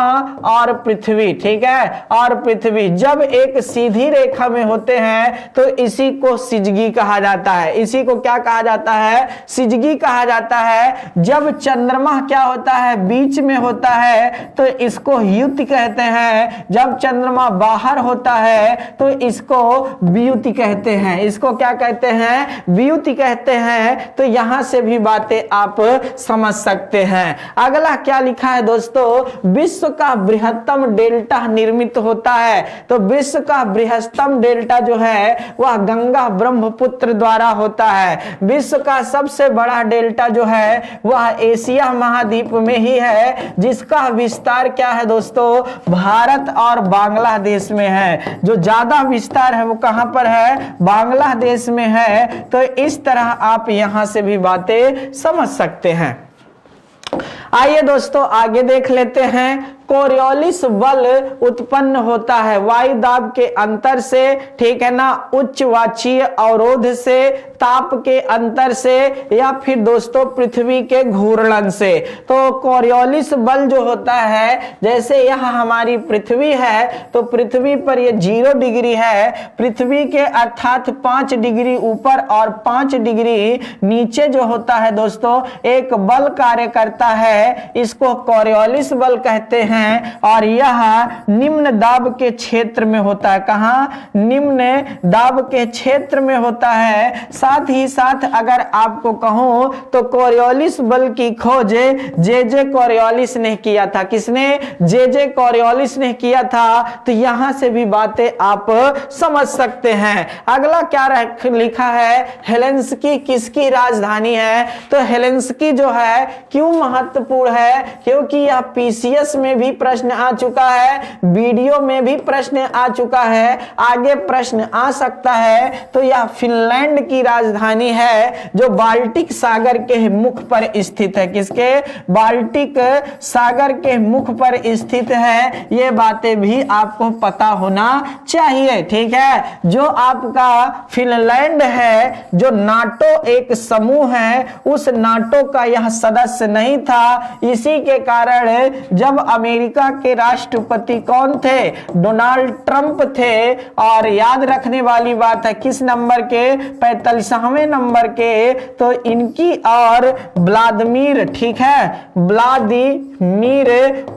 और पृथ्वी। ठीक है, और पृथ्वी जब एक सीधी रेखा में होते हैं तो इसी को सिजगी कहा जाता है। इसी को क्या कहा जाता है? सिजगी कहा जाता है। जब चंद्रमा क्या होता है? बीच में होता है तो इसको युति कहते हैं। जब चंद्रमा बाहर होता है तो इसको व्युति कहते हैं। इसको क्या कहते हैं? व्युति कहते हैं। तो यहां से भी बातें आप समझ सकते हैं। अगला क्या लिखा है दोस्तों? विश्व का बृहत्तम डेल्टा निर्मित होता है। तो विश्व का बृहत्तम डेल्टा जो है वह गंगा ब्रह्मपुत्र द्वारा होता है। विश्व का सबसे बड़ा डेल्टा जो है वह एशिया महाद्वीप में ही है, जिसका विस्तार क्या है दोस्तों? भारत और बांग्लादेश में है। जो ज्यादा विस्तार है वो कहां पर है? बांग्लादेश में है। तो इस तरह आप यहां से भी बातें समझ सकते हैं। आइए दोस्तों आगे देख लेते हैं। कोरियोलिस बल उत्पन्न होता है? वायु दाब के अंतर से, ठीक है ना, उच्च वाष्पीय अवरोध से, ताप के अंतर से, या फिर दोस्तों पृथ्वी के घूर्णन से। तो कोरियोलिस बल जो होता है, जैसे यह हमारी पृथ्वी है तो पृथ्वी पर यह 0 डिग्री है, पृथ्वी के अर्थात 5 डिग्री ऊपर और 5 डिग्री नीचे जो होता है दोस्तों, एक बल कार्य करता है, इसको कोरियोलिस बल कहते हैं। और यह निम्न दाब के क्षेत्र में होता है। कहां? निम्न दाब के क्षेत्र में होता है। साथ ही साथ अगर आपको कहूं तो कोरियोलिस बल की खोज जे कोरियोलिस ने किया था। किसने? जे कोरियोलिस ने किया था। तो यहां से भी बातें आप समझ सकते हैं। अगला क्या लिखा है? हेलेंस्की किसकी राजधानी है? तो हेलेंस्की जो है क्यों महत्वपूर्ण है? क्योंकि यह पीसीएस में भी प्रश्न आ चुका है, वीडियो में भी प्रश्न आ चुका है, आगे प्रश्न आ सकता है। तो यह फिनलैंड की राजधानी है जो बाल्टिक सागर के मुख पर स्थित है। किसके? बाल्टिक सागर के मुख पर स्थित है। ये बातें भी आपको पता होना चाहिए, ठीक है। जो आपका फिनलैंड है, जो नाटो एक समूह है, उस नाटो का यह सदस्य नहीं था। इसी के कारण जब अमेरिका के राष्ट्रपति कौन थे? डोनाल्ड ट्रंप थे। और याद रखने वाली बात है किस नंबर के? 45वें नंबर के। तो इनकी और व्लादिमीर, ठीक है, व्लादिमीर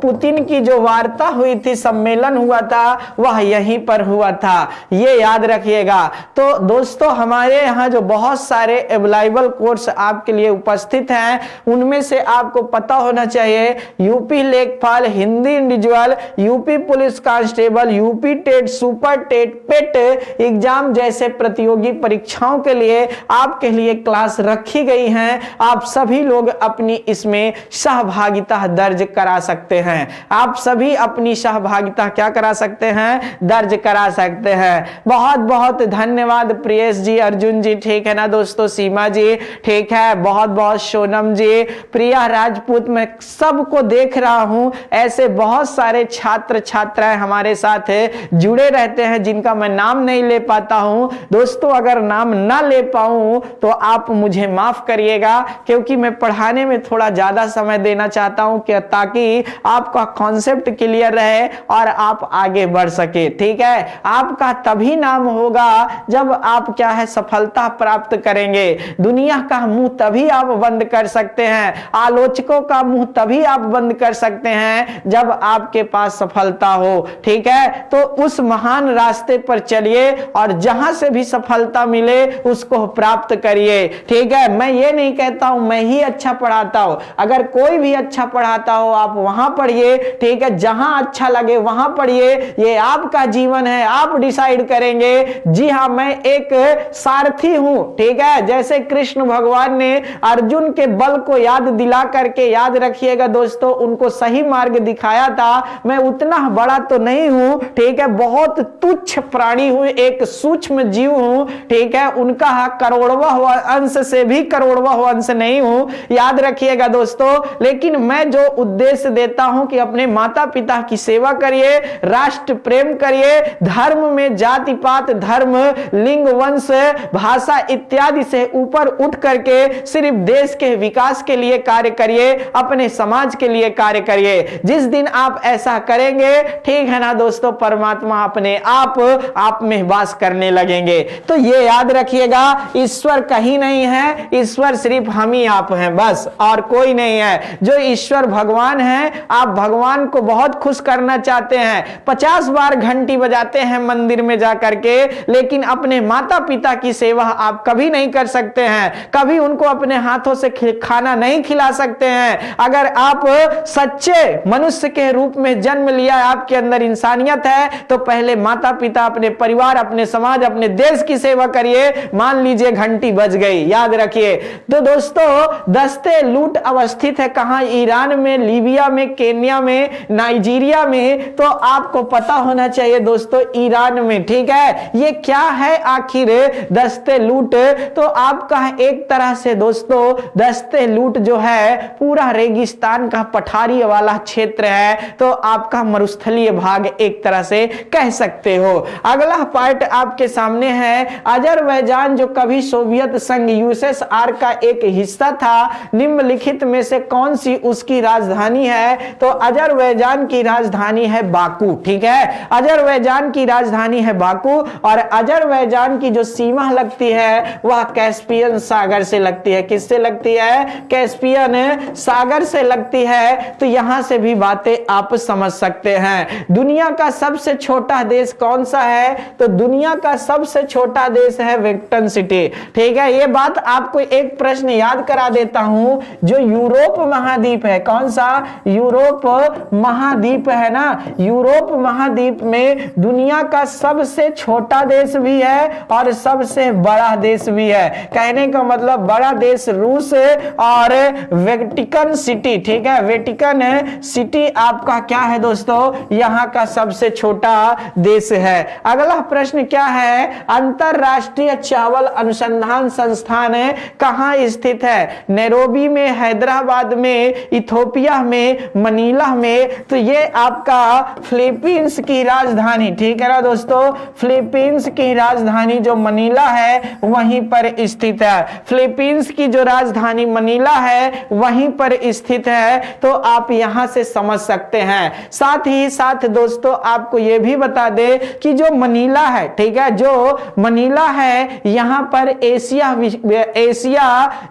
पुतिन की जो वार्ता हुई थी, सम्मेलन हुआ था, वह यहीं पर हुआ था। ये याद रखिएगा। तो दोस्तों हमारे यहाँ जो बहुत सारे अवेलेबल कोर्स आपके लिए उपस्थित हैं, उनमें से आपको पता होना चाहिए UP Lekhpal, Hindi individual, UP police constable, UP TET, super TET, PET exam जैसे प्रतियोगी परीक्षाओं के लिए आपके लिए क्लास रखी गई हैं। आप सभी लोग अपनी इसमें सहभागिता दर्ज करा सकते हैं। आप सभी अपनी सहभागिता क्या करा सकते हैं? दर्ज करा सकते हैं। बहुत बहुत धन्यवाद प्रियेश जी, अर्जुन जी, ठीक है ना दोस्तों, सीमा जी, ठीक है, बहुत बहुत सोनम जी, प्रिया राजपूत, मैं सबको देख रहा हूं। ऐसे बहुत सारे छात्र छात्राएं हमारे साथ जुड़े रहते हैं जिनका मैं नाम नहीं ले पाता हूं। दोस्तों अगर नाम ना ले पाऊं तो आप मुझे माफ करिएगा, क्योंकि मैं पढ़ाने में थोड़ा ज्यादा समय देना चाहता हूं कि ताकि आपका कॉन्सेप्ट क्लियर रहे और आप आगे बढ़ सके, ठीक है। आपका तभी नाम होगा जब आप क्या है, सफलता प्राप्त करेंगे। दुनिया का मुंह तभी आप बंद कर सकते हैं, आलोचकों का मुंह तभी आप बंद कर सकते हैं जब आपके पास सफलता हो, ठीक है। तो उस महान रास्ते पर चलिए और जहां से भी सफलता मिले उसको प्राप्त करिए, ठीक है। मैं ये नहीं कहता हूं मैं ही अच्छा पढ़ाता हूं, अगर कोई भी अच्छा पढ़ाता हो आप वहां पढ़िए, ठीक है। जहां अच्छा लगे वहां पढ़िए, ये आपका जीवन है, आप डिसाइड करेंगे। जी हां, मैं एक सारथी हूं, ठीक है। जैसे कृष्ण भगवान ने अर्जुन के बल को याद दिला करके, याद रखिएगा दोस्तों, उनको सही मार्ग दिखाया था। मैं उतना बड़ा तो नहीं हूं, ठीक है, बहुत तुच्छ प्राणी हूं, एक सूक्ष्म जीव हूं, ठीक है। उनका करोड़वा अंश से भी करोड़वा अंश नहीं हूं, याद रखिएगा दोस्तों। लेकिन मैं जो उद्देश्य देता हूं कि अपने माता पिता की सेवा करिए, राष्ट्र प्रेम करिए, धर्म में जाति पात, धर्म, लिंग, वंश, भाषा इत्यादि से ऊपर उठ करके सिर्फ देश के विकास के लिए कार्य करिए, अपने समाज के लिए कार्य करिए। जिस दिन आप ऐसा करेंगे, ठीक है ना दोस्तों, परमात्मा अपने आप में वास करने लगेंगे। तो ये याद रखिएगा, ईश्वर कहीं नहीं है, ईश्वर सिर्फ हम ही आप हैं, बस, और कोई नहीं है। जो ईश्वर भगवान है, आप भगवान को बहुत खुश करना चाहते हैं, 50 बार घंटी बजाते हैं मंदिर में जाकर के, लेकिन अपने माता पिता की सेवा आप कभी नहीं कर सकते हैं, कभी उनको अपने हाथों से खाना नहीं खिला सकते हैं। अगर आप सच्चे मनुष्य के रूप में जन्म लिया, आपके अंदर इंसानियत है, तो पहले माता पिता, अपने परिवार, अपने समाज, अपने देश की सेवा करिए। मान लीजिए घंटी बज गई, याद रखिए। तो दोस्तों दस्ते लूट अवस्थित है कहां? ईरान में, लीबिया में, केन्या में, नाइजीरिया में। तो आपको पता होना चाहिए दोस्तों, ईरान में, ठीक है। ये क्या है आखिर दस्ते लूट? तो आपका एक तरह से दोस्तों दस्ते लूट जो है पूरा रेगिस्तान का पठारी वाला क्षेत्र क्षेत्र है, तो आपका मरुस्थलीय भाग एक तरह से कह सकते हो। अगला पार्ट आपके सामने है अजरबैजान, जो कभी सोवियत संघ यूएसएसआर का एक हिस्सा था, निम्नलिखित में से कौन सी उसकी राजधानी है? तो अजरबैजान की राजधानी है बाकू। ठीक है, अजरबैजान की राजधानी है बाकू, और अजरबैजान की जो सीमा लगती है वह कैस्पियन सागर से लगती है। किससे लगती है? कैस्पियन सागर से लगती है। तो यहां से भी बातें आप समझ सकते हैं। दुनिया का सबसे छोटा देश कौन सा है? तो दुनिया का सबसे छोटा देश है वेटिकन सिटी। ठीक है, ये बात आपको एक प्रश्न याद करा देता हूं, जो यूरोप महाद्वीप है, कौन सा? यूरोप महाद्वीप है ना, यूरोप महाद्वीप में दुनिया का सबसे छोटा देश भी है और सबसे बड़ा देश भी है। कहने का मतलब बड़ा देश रूस और वेटिकन सिटी, ठीक है, वेटिकन सिटी आपका क्या है दोस्तों? यहां का सबसे छोटा देश है। अगला प्रश्न क्या है? अंतरराष्ट्रीय चावल अनुसंधान संस्थान कहां स्थित है? नैरोबी में, हैदराबाद में, इथोपिया में, मनीला में। तो ये आपका फिलीपींस की राजधानी, ठीक है ना दोस्तों, फिलीपींस की राजधानी जो मनीला है वहीं पर स्थित है। फिलीपींस की जो राजधानी मनीला है वहीं पर स्थित है। तो आप यहां से समझ सकते हैं। साथ ही साथ दोस्तों आपको यह भी बता दे कि जो मनीला है, ठीक है, जो मनीला है यहां पर एशिया,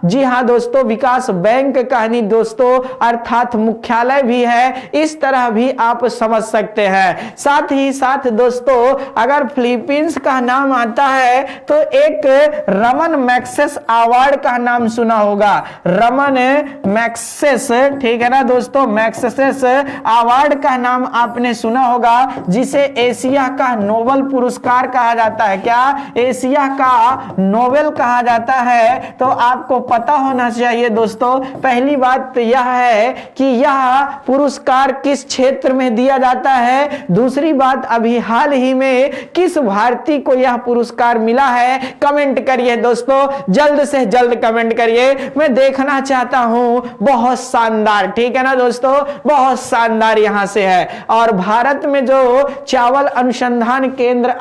जी हां दोस्तों, विकास बैंक का नहीं दोस्तों, अर्थात मुख्यालय भी है। इस तरह भी आप समझ सकते हैं। साथ ही साथ दोस्तों अगर फिलीपींस का नाम आता है तो एक रमन मैग्सेस अवार्ड का नाम सुना होगा। रमन मैग्सेस, ठीक है ना दोस्तों, मैग्सेस अवार्ड का नाम आपने सुना होगा, जिसे एशिया का नोबेल पुरस्कार कहा जाता है। क्या? एशिया का नोबेल कहा जाता है। तो आपको पता होना चाहिए दोस्तों, पहली बात तो यह है कि यह पुरस्कार किस क्षेत्र में दिया जाता है। दूसरी बात, अभी हाल ही में किस भारतीय को यह पुरस्कार मिला है? कमेंट करिए दोस्तों, जल्द से जल्द कमेंट करिए, मैं देखना चाहता हूं। बहुत शानदार, ठीक है ना दोस्तों, बहुत शानदार यहां से है। और भारत में जो चावल अनुसंधान केंद्र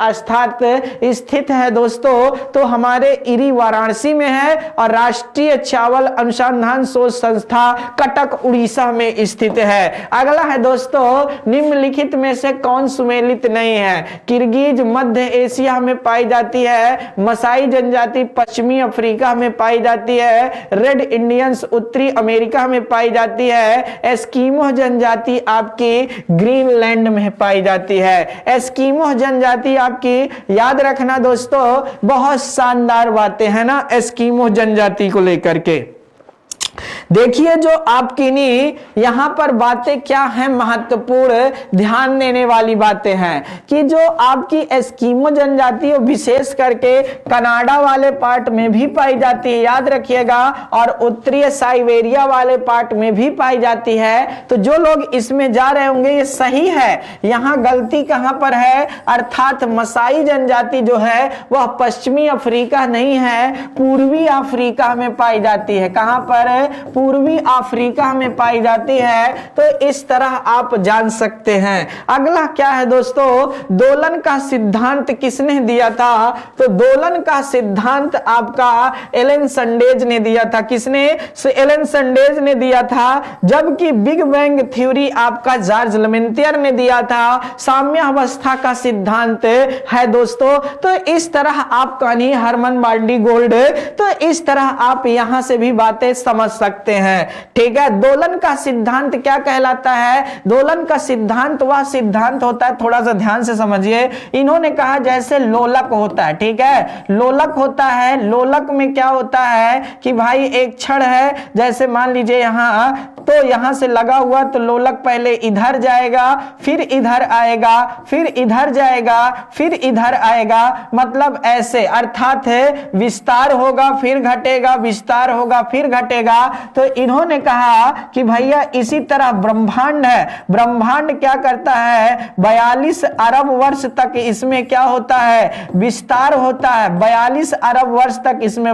स्थित है दोस्तों, तो हमारे इरी वाराणसी में है, और राष्ट्रीय चावल अनुसंधान शोध संस्था कटक उड़ीसा में स्थित है। अगला है दोस्तों, निम्नलिखित में से कौन सुमेलित नहीं है? किर्गिज मध्य एशिया में पाई जाती है, मसाई जनजाति पश्चिमी अफ्रीका में पाई जाती है, रेड इंडियंस उत्तरी अमेरिका में पाई जाती है, एस्किमो जनजाति आपकी ग्रीनलैंड में पाई जाती है। एस्किमो जनजाति आपकी, याद रखना दोस्तों, बहुत शानदार बातें हैं ना एस्किमो जनजाति को लेकर के। देखिए जो आपकी नी यहां पर बातें क्या हैं महत्वपूर्ण ध्यान देने वाली बातें हैं कि जो आपकी एस्किमो जनजाति विशेष करके कनाडा वाले पार्ट में भी पाई जाती है, याद रखिएगा, और उत्तरी साइबेरिया वाले पार्ट में भी पाई जाती है। तो जो लोग इसमें जा रहे होंगे ये सही है, यहां गलती कहां पर है, अर्थात मसाई जनजाति जो है वह पश्चिमी अफ्रीका नहीं है, पूर्वी अफ्रीका में पाई जाती है। कहां पर? पूर्वी अफ्रीका में पाई जाती है। तो इस तरह आप जान सकते हैं। अगला क्या है दोस्तों, दोलन का सिद्धांत किसने दिया था? तो दोलन का सिद्धांत आपका एलन संडेज ने दिया था। किसने? एलन संडेज ने दिया था। जबकि बिग बैंग थ्योरी आपका जॉर्ज लेमेंटियर ने दिया था। साम्यावस्था का सिद्धांत है दोस्तों। तो इस तरह आपका नहीं हरमन बार्डी गोल्ड, तो इस तरह आप यहां से भी बातें समझ सकते हैं। ठीक है, दोलन का सिद्धांत क्या कहलाता है? दोलन का सिद्धांत वह सिद्धांत होता है, थोड़ा सा ध्यान से समझिए। इन्होंने कहा जैसे लोलक होता है, ठीक है, लोलक होता है, लोलक में क्या होता है कि भाई एक छड़ है, जैसे मान लीजिए यहां, तो यहां से लगा हुआ, तो लोलक पहले इधर जाएगा, फिर इधर आएगा, फिर इधर जाएगा, फिर इधर आएगा, मतलब ऐसे, अर्थात है विस्तार होगा फिर घटेगा, विस्तार होगा फिर घटेगा। तो इन्होंने कहा कि भैया इसी तरह ब्रह्मांड है, ब्रह्मांड क्या करता है, 42 अरब वर्ष तक इसमें क्या होता है, विस्तार होता है। 42 अरब वर्ष तक इसमें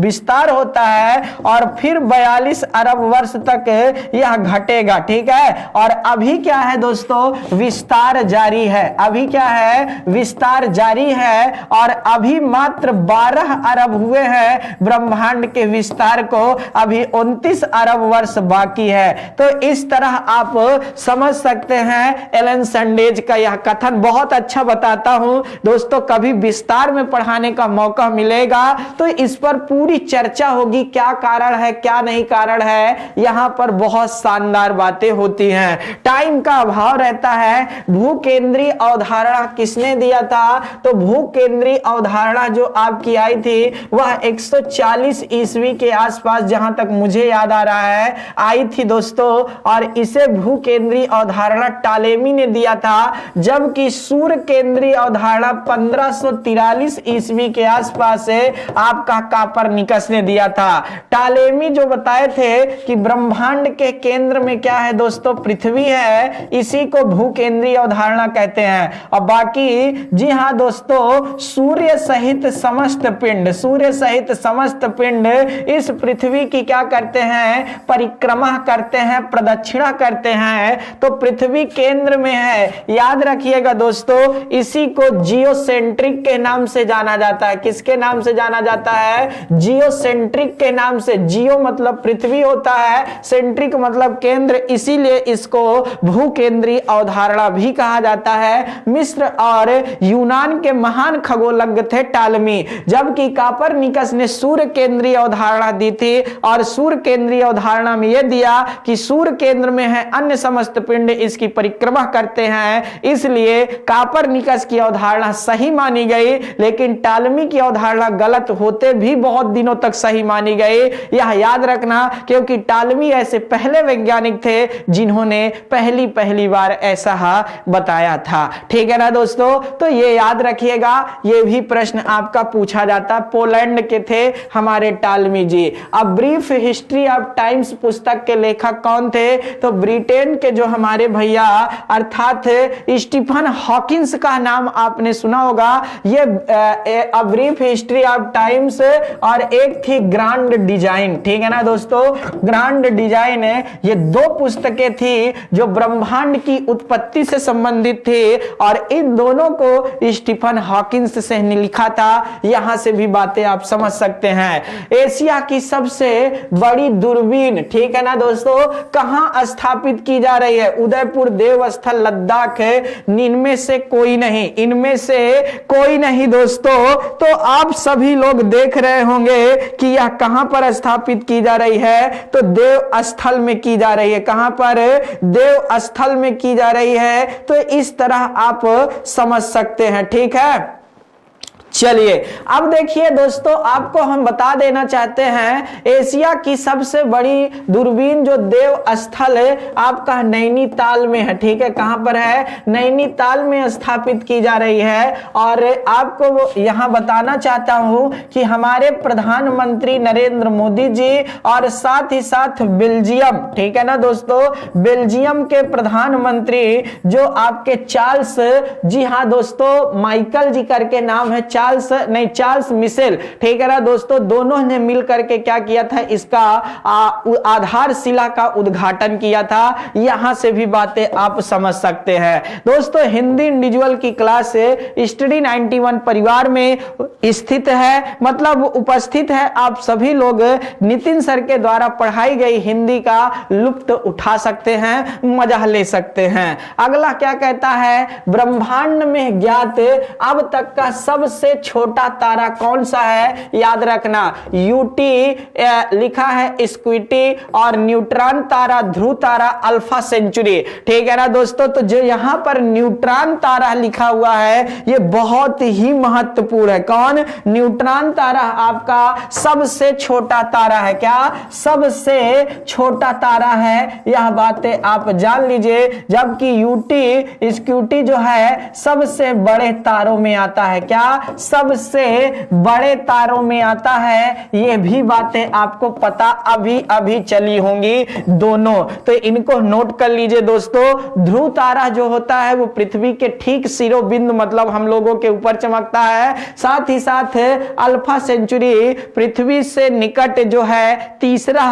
विस्तार होता है, और फिर 42 अरब वर्ष तक यह घटेगा, ठीक है। और अभी क्या है दोस्तों, विस्तार जारी है, अभी क्या है, विस्तार जारी है और अभी मात्र 12 अरब हुए हैं ब्रह्मांड के विस्तार को, अभी 29 अरब वर्ष बाकी है। तो इस तरह आप समझ सकते हैं एलन सैंडविच का यह कथन। बहुत अच्छा बताता हूं दोस्तों, कभी विस्तार में पढ़ाने का मौका मिलेगा तो इस पर पूरी चर्चा होगी, क्या कारण है क्या नहीं कारण है, यहां पर बहुत शानदार बातें होती हैं। टाइम का अभाव रहता है। भू केंद्रीय अवधारणा किसने दिया था, तो भू केंद्रीय अवधारणा जो आपकी आई थी वह 140 ईस्वी के आसपास, जहां तक मुझे याद आ रहा है, आई थी दोस्तों। और इसे भू केंद्रीय अवधारणा टालेमी ने दिया था, जबकि सूर्य केंद्रीय अवधारणा 1543 ईस्वी के आसपास से आपका कापरनिकस ने दिया था। टालेमी जो बताए थे कि ब्रह्मांड के केंद्र में क्या है दोस्तों, पृथ्वी है, इसी को भू केंद्रीय अवधारणा कहते हैं। और बाकी जी हां दोस्तों, सूर्य सहित समस्त पिंड, सूर्य सहित समस्त पिंड इस पृथ्वी की क्या करते हैं, परिक्रमा करते हैं, प्रदक्षिणा करते हैं। तो पृथ्वी केंद्र में है, याद रखिएगा दोस्तों, इसी को जियोसेंट्रिक के नाम से जाना जाता है। किसके नाम से जाना जाता है, जियोसेंट्रिक के नाम से। जियो मतलब पृथ्वी होता है, सेंट्रिक मतलब केंद्र, इसीलिए इसको भू केंद्रीय अवधारणा भी कहा जाता है। मिस्र और यूनान के महान खगोलज्ञ थे टालमी, जबकि कापरनिकस ने सूर्य केंद्रीय अवधारणा दी थी। और सूर्य केंद्रीय अवधारणा में यह दिया कि सूर्य केंद्र में है, अन्य समस्त पिंड इसकी परिक्रमा करते हैं, इसलिए कापरनिकस की अवधारणा सही मानी गई। लेकिन टालमी की अवधारणा गलत होते भी बहुत दिनों तक सही मानी गई, यह याद रखना, क्योंकि टालमी ऐसे पहले वैज्ञानिक थे जिन्होंने पहली बार ऐसा बताया था, ठीक है ना दोस्तों। तो ये याद रखिएगा, ये भी प्रश्न आपका पूछा जाता। पोलैंड के थे हमारे टालमी जी। अब ब्रीफ हिस्ट्री ऑफ टाइम्स पुस्तक के लेखक कौन थे, तो ब्रिटेन के जो हमारे भैया अर्थात स्टीफन हॉकिंस का नाम आपने सुना होगा। ये a brief history of times और एक थी ग्रांड डिजाइन, ठीक है ना दोस्तों। ग्रांड डिजाइन ये दो पुस्तकें थी जो ब्रह्मांड की उत्पत्ति से संबंधित थी, और इन दोनों को स्टीफन हॉकिंस से लिखा था। यहां से भी बातें आप समझ सकते हैं। एशिया की सबसे बड़ी दूरबीन, ठीक है ना दोस्तों, कहां स्थापित की जा रही है, उदयपुर, देवस्थल, लद्दाख है, इनमें से कोई नहीं, इनमें से कोई नहीं दोस्तों। तो आप सभी लोग देख रहे होंगे कि यह कहां पर स्थापित की जा रही है, तो देव स्थल में की जा रही है। कहां पर, देव स्थल में की जा रही है। तो इस तरह आप समझ सकते हैं, ठीक है। चलिए अब देखिए दोस्तों, आपको हम बता देना चाहते हैं एशिया की सबसे बड़ी दूरबीन जो देव स्थल है आपका नैनीताल में है, ठीक है। कहां पर है, नैनीताल में स्थापित की जा रही है। और आपको यहां बताना चाहता हूं कि हमारे प्रधानमंत्री नरेंद्र मोदी जी और साथ ही साथ बेल्जियम, ठीक है ना दोस्तों, बेल्जियम के प्रधानमंत्री जो आपके चार्ल्स, जी हां दोस्तों, माइकल जी करके नाम है, चार्ल्स मिशेल, ठीक है ना दोस्तों, दोनों ने मिलकर के क्या किया था, इसका आधारशिला का उद्घाटन किया था। यहां से भी बातें आप समझ सकते हैं दोस्तों। हिंदी इंडिविजुअल की क्लास स्टडी 91 परिवार में स्थित है, मतलब उपस्थित है। आप सभी लोग नितिन सर के द्वारा पढ़ाई गई हिंदी का लुत्फ उठा सकते हैं, मजा ले सकते हैं। अगला क्या कहता है, ब्रह्मांड में ज्ञात अब तक का सबसे छोटा तारा कौन सा है, याद रखना, यूटी लिखा है स्क्विटी, और न्यूट्रॉन तारा, ध्रुव तारा, अल्फा सेंचुरी, ठीक है ना दोस्तों। तो जो यहां पर न्यूट्रॉन तारा लिखा हुआ है ये बहुत ही महत्वपूर्ण है। कौन, न्यूट्रॉन तारा आपका सबसे छोटा तारा है। क्या, सबसे छोटा तारा है, यह बातें आप जान लीजिए। जबकि यूटी स्क्विटी जो है सबसे बड़े तारों में आता है। क्या, सबसे बड़े तारों में आता है, ये भी बातें आपको पता अभी अभी चली होंगी दोनों। तो इनको नोट कर लीजिए दोस्तों। ध्रुव तारा जो होता है वो पृथ्वी के ठीक शिरोबिंदु मतलब हम लोगों के ऊपर चमकता है। साथ ही साथ अल्फा सेंचुरी पृथ्वी से निकट जो है तीसरा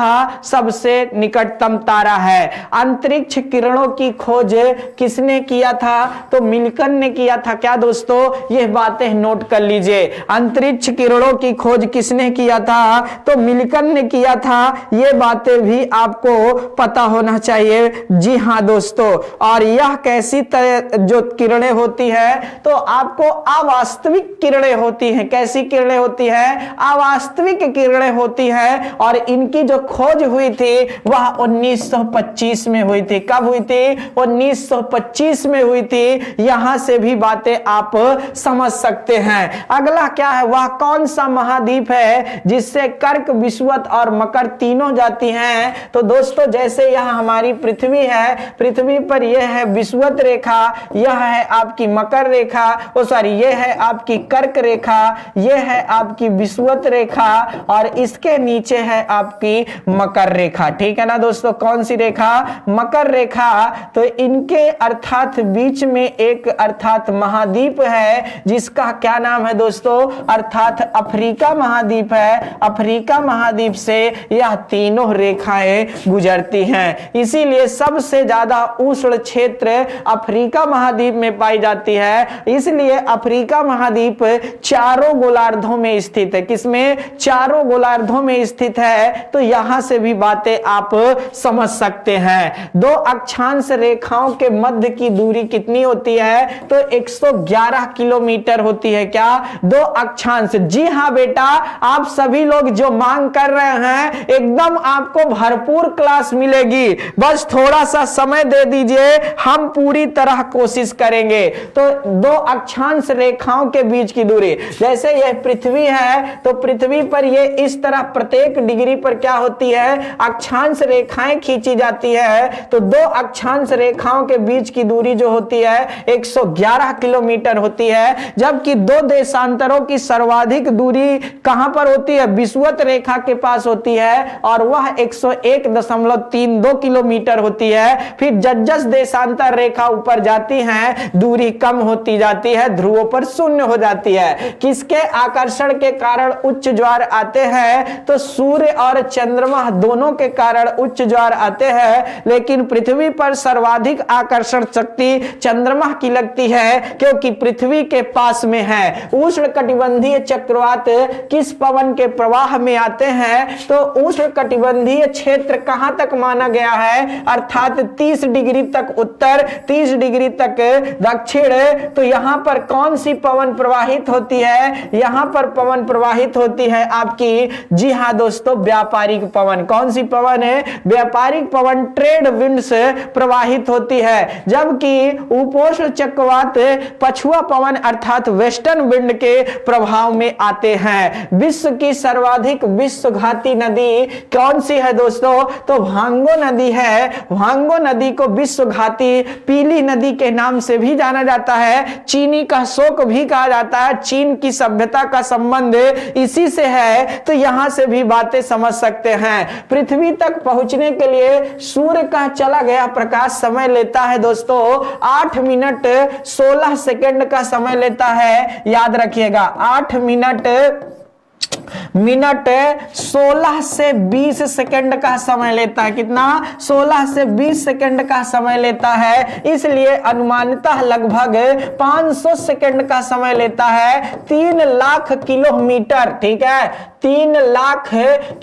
सबसे निकटतम तारा है। अंतरिक्ष किरणों की खोज किसने किया था? तो मिल्कन ने किया था। क्या दोस्तों? ये बातें नोट कर लीजिए। अंतरिक्ष किरणों की खोज किसने किया था? तो मिल्कन ने किया था। ये बातें भी आपको पता होना चाहिए। जी हां दोस्तों। और यह कैसी जो किरणें होती है तो आपको अवास्तविक किरणें होती हैं। कैसी किरणें होती हैं? अवास्तविक किरणें होती हैं। और इनकी जो खोज हुई थी वह 1925 में हुई थी। कब हुई थी? 1925 में हुई थी। यहां से भी बातें आप समझ सकते हैं। अगला क्या है? वह कौन सा महाद्वीप है जिससे कर्क, विषुवत और मकर तीनों जाती हैं? तो दोस्तों जैसे यह हमारी पृथ्वी है, पृथ्वी पर यह है विषुवत रेखा, यह है आपकी मकर रेखा, यह है आपकी कर्क रेखा, यह है आपकी विषुवत रेखा और इसके नीचे है आपकी मकर रेखा। ठीक है ना दोस्तों? कौन सी रेखा? मकर रेखा। तो इनके अर्थात बीच में एक अर्थात महाद्वीप है जिसका क्या नाम है दोस्तों? अर्थात अफ्रीका महाद्वीप है। अफ्रीका महाद्वीप से यह तीनों रेखाएं गुजरती हैं। इसीलिए सबसे ज्यादा उष्ण क्षेत्र अफ्रीका महाद्वीप में पाई जाती है। इसलिए अफ्रीका महाद्वीप चारों गोलार्धों में स्थित है। किसमें? चारों गोलार्धों में स्थित है। तो यहां से भी बातें आप समझ सकते हैं। दो अक्षांश रेखाओं के मध्य की दूरी कितनी होती है? तो 111 किलोमीटर होती है। क्या? दो अक्षांश। जी हां बेटा, आप सभी लोग जो मांग कर रहे हैं एकदम आपको भरपूर क्लास मिलेगी। बस थोड़ा सा समय दे दीजिए, हम पूरी तरह कोशिश करेंगे। तो दो अक्षांश रेखाओं के बीच की दूरी, जैसे यह पृथ्वी है तो पृथ्वी पर यह इस तरह प्रत्येक डिग्री पर क्या होती है? अक्षांश रेखाएं खींची जाती है। तो दो अक्षांश रेखाओं के बीच की दूरी जो होती है 111 किलोमीटर होती है। जबकि दो देशांतरों की सर्वाधिक दूरी कहां पर होती है? विषुवत रेखा के पास होती है और वह 101.32 किलोमीटर होती है। फिर जस देशांतर रेखा ऊपर जाती है दूरी कम होती जाती है, ध्रुवों पर शून्य हो जाती है। किसके आकर्षण के कारण उच्च ज्वार आते हैं? तो सूर्य और चंद्रमा दोनों के कारण उच्च ज्वार आते हैं। लेकिन पृथ्वी पर सर्वाधिक आकर्षण शक्ति चंद्रमा की लगती है क्योंकि पृथ्वी के पास में है। उष्णकटिबंधीय चक्रवात किस पवन के प्रवाह में आते हैं? तो उष्णकटिबंधीय क्षेत्र कहां तक माना गया है? अर्थात 30 डिग्री तक उत्तर, 30 डिग्री तक दक्षिण। तो यहां पर कौन सी पवन प्रवाहित होती है? यहां पर पवन प्रवाहित होती है आपकी, जी हां दोस्तों, व्यापारिक पवन। कौन सी पवन है? व्यापारिक पवन, ट्रेड विंड्स प्रवाहित होती है। जबकि उपोष्ण चक्रवात पछुआ पवन अर्थात वेस्टर्न विंड के प्रभाव में आते हैं। विश्व की सर्वाधिक विश्वघाती नदी कौन सी है दोस्तों? तो वांगो नदी है। वांगो नदी को विश्वघाती पीली नदी के नाम से भी जाना जाता है। चीनी का शोक भी कहा जाता है। चीन की सभ्यता का संबंध इसी से है। तो यहां से भी बातें समझ सकते हैं। पृथ्वी तक पहुंचने के लिए सूर्य का चला गया प्रकाश समय लेता है दोस्तों 8 मिनट 16 सेकंड का समय लेता है। याद रखिएगा 8 मिनट 16 से 20 सेकंड का समय लेता है। कितना? 16 से 20 सेकंड का समय लेता है। इसलिए अनुमानतः लगभग 500 सेकंड का समय लेता है। 3 लाख किलोमीटर, ठीक है, 3 लाख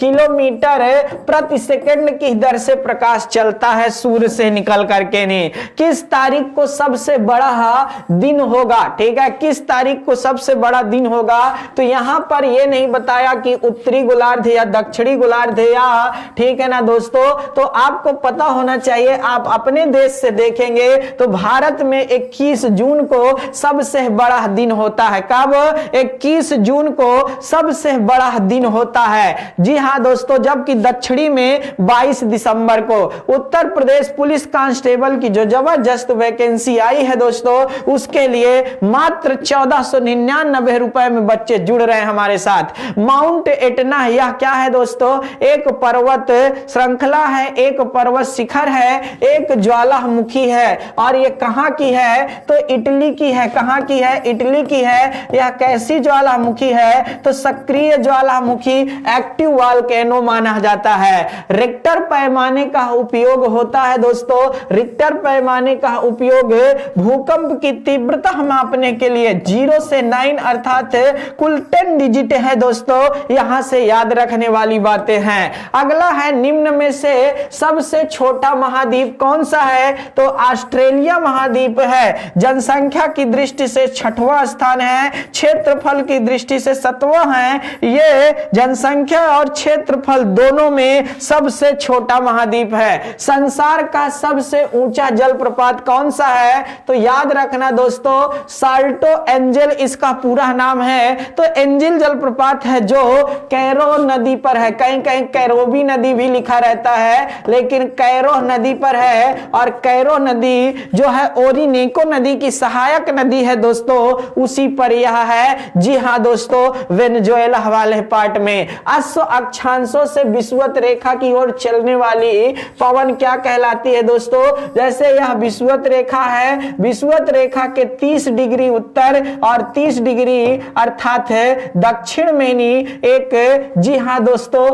किलोमीटर प्रति सेकंड की दर से प्रकाश चलता है सूर्य से निकल करके। नहीं, किस तारीख को सबसे बड़ा दिन होगा? ठीक है, किस तारीख को सबसे बड़ा दिन होगा? तो यहां पर यह नहीं बताया कि उत्तरी गोलार्ध या दक्षिणी गोलार्ध या, ठीक है ना दोस्तों। तो आपको पता होना चाहिए, आप अपने देश से देखेंगे तो भारत में 21 जून को सबसे बड़ा दिन होता है। कब? 21 जून को सबसे बड़ा दिन होता है। जी हां दोस्तों, जबकि दक्षिणी में 22 दिसंबर को उत्तर प्रदेश पुलिस कांस्टेबल की जो जबरदस्त वैकेंसी आई है दोस्तों, उसके लिए मात्र 1499 रुपए में बच्चे जुड़ रहे हैं हमारे साथ। माउंट एटना यह क्या है दोस्तों? एक पर्वत श्रृंखला है, एक पर्वत शिखर है, एक ज्वालामुखी है। और ये कहां की है? तो इटली की है। कहां की है? इटली की है। यह कैसी ज्वालामुखी है? तो सक्रिय ज्वालामुखी, एक्टिव वोल्केनो माना जाता है। रिक्टर पैमाने का उपयोग होता है दोस्तों। रिक्टर पैमाने का उपयोग भूकंप की तीव्रता मापने के लिए 0 से 9 अर्थात कुल 10 डिजिट है दोस्तों। यहां से याद रखने वाली बातें हैं। अगला है, निम्न में से सबसे छोटा महाद्वीप कौन सा है? तो ऑस्ट्रेलिया महाद्वीप है। जनसंख्या की दृष्टि से 6वां स्थान है, क्षेत्रफल की दृष्टि से 7वां है। ये जनसंख्या और क्षेत्रफल दोनों में सबसे छोटा महाद्वीप है। संसार का सबसे ऊंचा जलप्रपात कौन सा है? तो याद रखना दोस्तों, साल्टो एंजल इसका पूरा नाम है। तो एंजल जलप्रपात है जो कैरो नदी पर है। कहीं कहीं कैरोबी नदी भी लिखा रहता है, लेकिन कैरो नदी पर है। और कैरो नदी जो है ओरिनेको नदी की सहायक नदी है दोस्तों, उसी पर यह है। जी हां दोस्तों, वेनेजुएला वाले पार्ट में अश्व अक्षांशों से विषुवत रेखा की ओर चलने वाली पवन क्या कहलाती है दोस्तों? जैसे यह विषुवत रेखा है, विषुवत रेखा के 30 डिग्री उत्तर और 30 डिग्री अर्थात दक्षिण में एक, जी हां दोस्तों,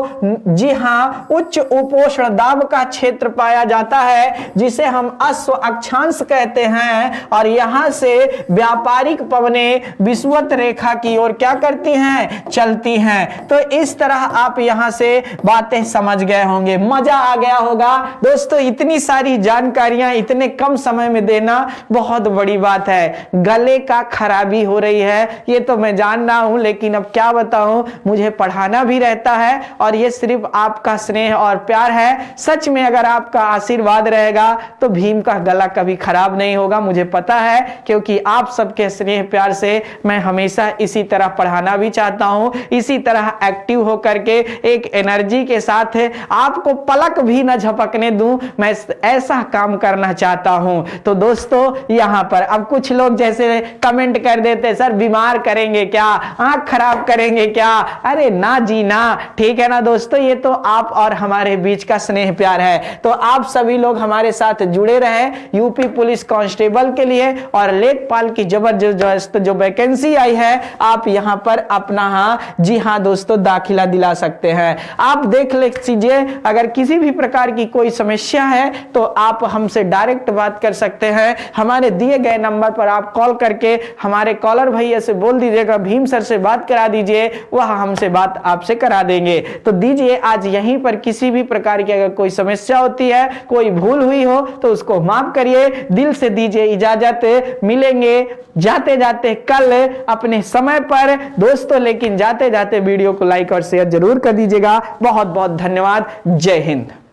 जी हां, उच्च उपोष्ण दाब का क्षेत्र पाया जाता है, जिसे हम अश्व अक्षांश कहते हैं। और यहां से व्यापारिक पवनें विषुवत रेखा की ओर क्या करती हैं? चलती हैं। तो इस तरह आप यहां से बातें समझ गए होंगे, मजा आ गया होगा दोस्तों। इतनी सारी जानकारियां इतने कम समय में देना बहुत बड़ी बात है। गले का खराबी हो रही है ये तो मैं जान रहा हूं, लेकिन अब क्या बताऊं, मुझे पढ़ाना भी रहता है और ये सिर्फ आपका स्नेह और प्यार है। सच में अगर आपका आशीर्वाद रहेगा तो भीम का गला कभी खराब नहीं होगा, मुझे पता है, क्योंकि आप सबके स्नेह प्यार से मैं हमेशा इसी तरह पढ़ाना भी चाहता हूं, इसी तरह एक्टिव होकर के एक एनर्जी के साथ आपको पलक भी न झपकने दूं, मैं ऐसा काम करना चाहता हूं। तो दोस्तों यहां पर अब कुछ लोग जैसे कमेंट कर देते, सर बीमार करेंगे क्या, आंख खराब करेंगे क्या? अरे ना जी ना, ठीक है ना दोस्तों, ये तो आप और हमारे बीच का स्नेह प्यार है। तो आप सभी लोग हमारे साथ जुड़े रहे यूपी पुलिस कांस्टेबल के लिए, और लेखपाल की जबरदस्त जो वैकेंसी आई है, आप यहां पर अपना, जी हां दोस्तों, दाखिला दिला सकते हैं। आप देख लीजिए, अगर किसी भी प्रकार की कोई समस्या है तो आप हमसे डायरेक्ट बात कर सकते हैं। हमारे दिए गए नंबर पर आप कॉल करके हमारे कॉलर भैया से बोल दीजिएगा, भीम सर से बात करा दीजिए, वह हमसे बात आपसे करा देंगे। तो दीजिए आज यहीं पर, किसी भी प्रकार की अगर कोई समस्या होती है, कोई भूल हुई हो तो उसको माफ करिए, दिल से दीजिए इजाजत। मिलेंगे जाते जाते कल अपने समय पर दोस्तों, लेकिन जाते जाते वीडियो को लाइक और शेयर जरूर कर दीजिएगा। बहुत बहुत धन्यवाद। जय हिंद।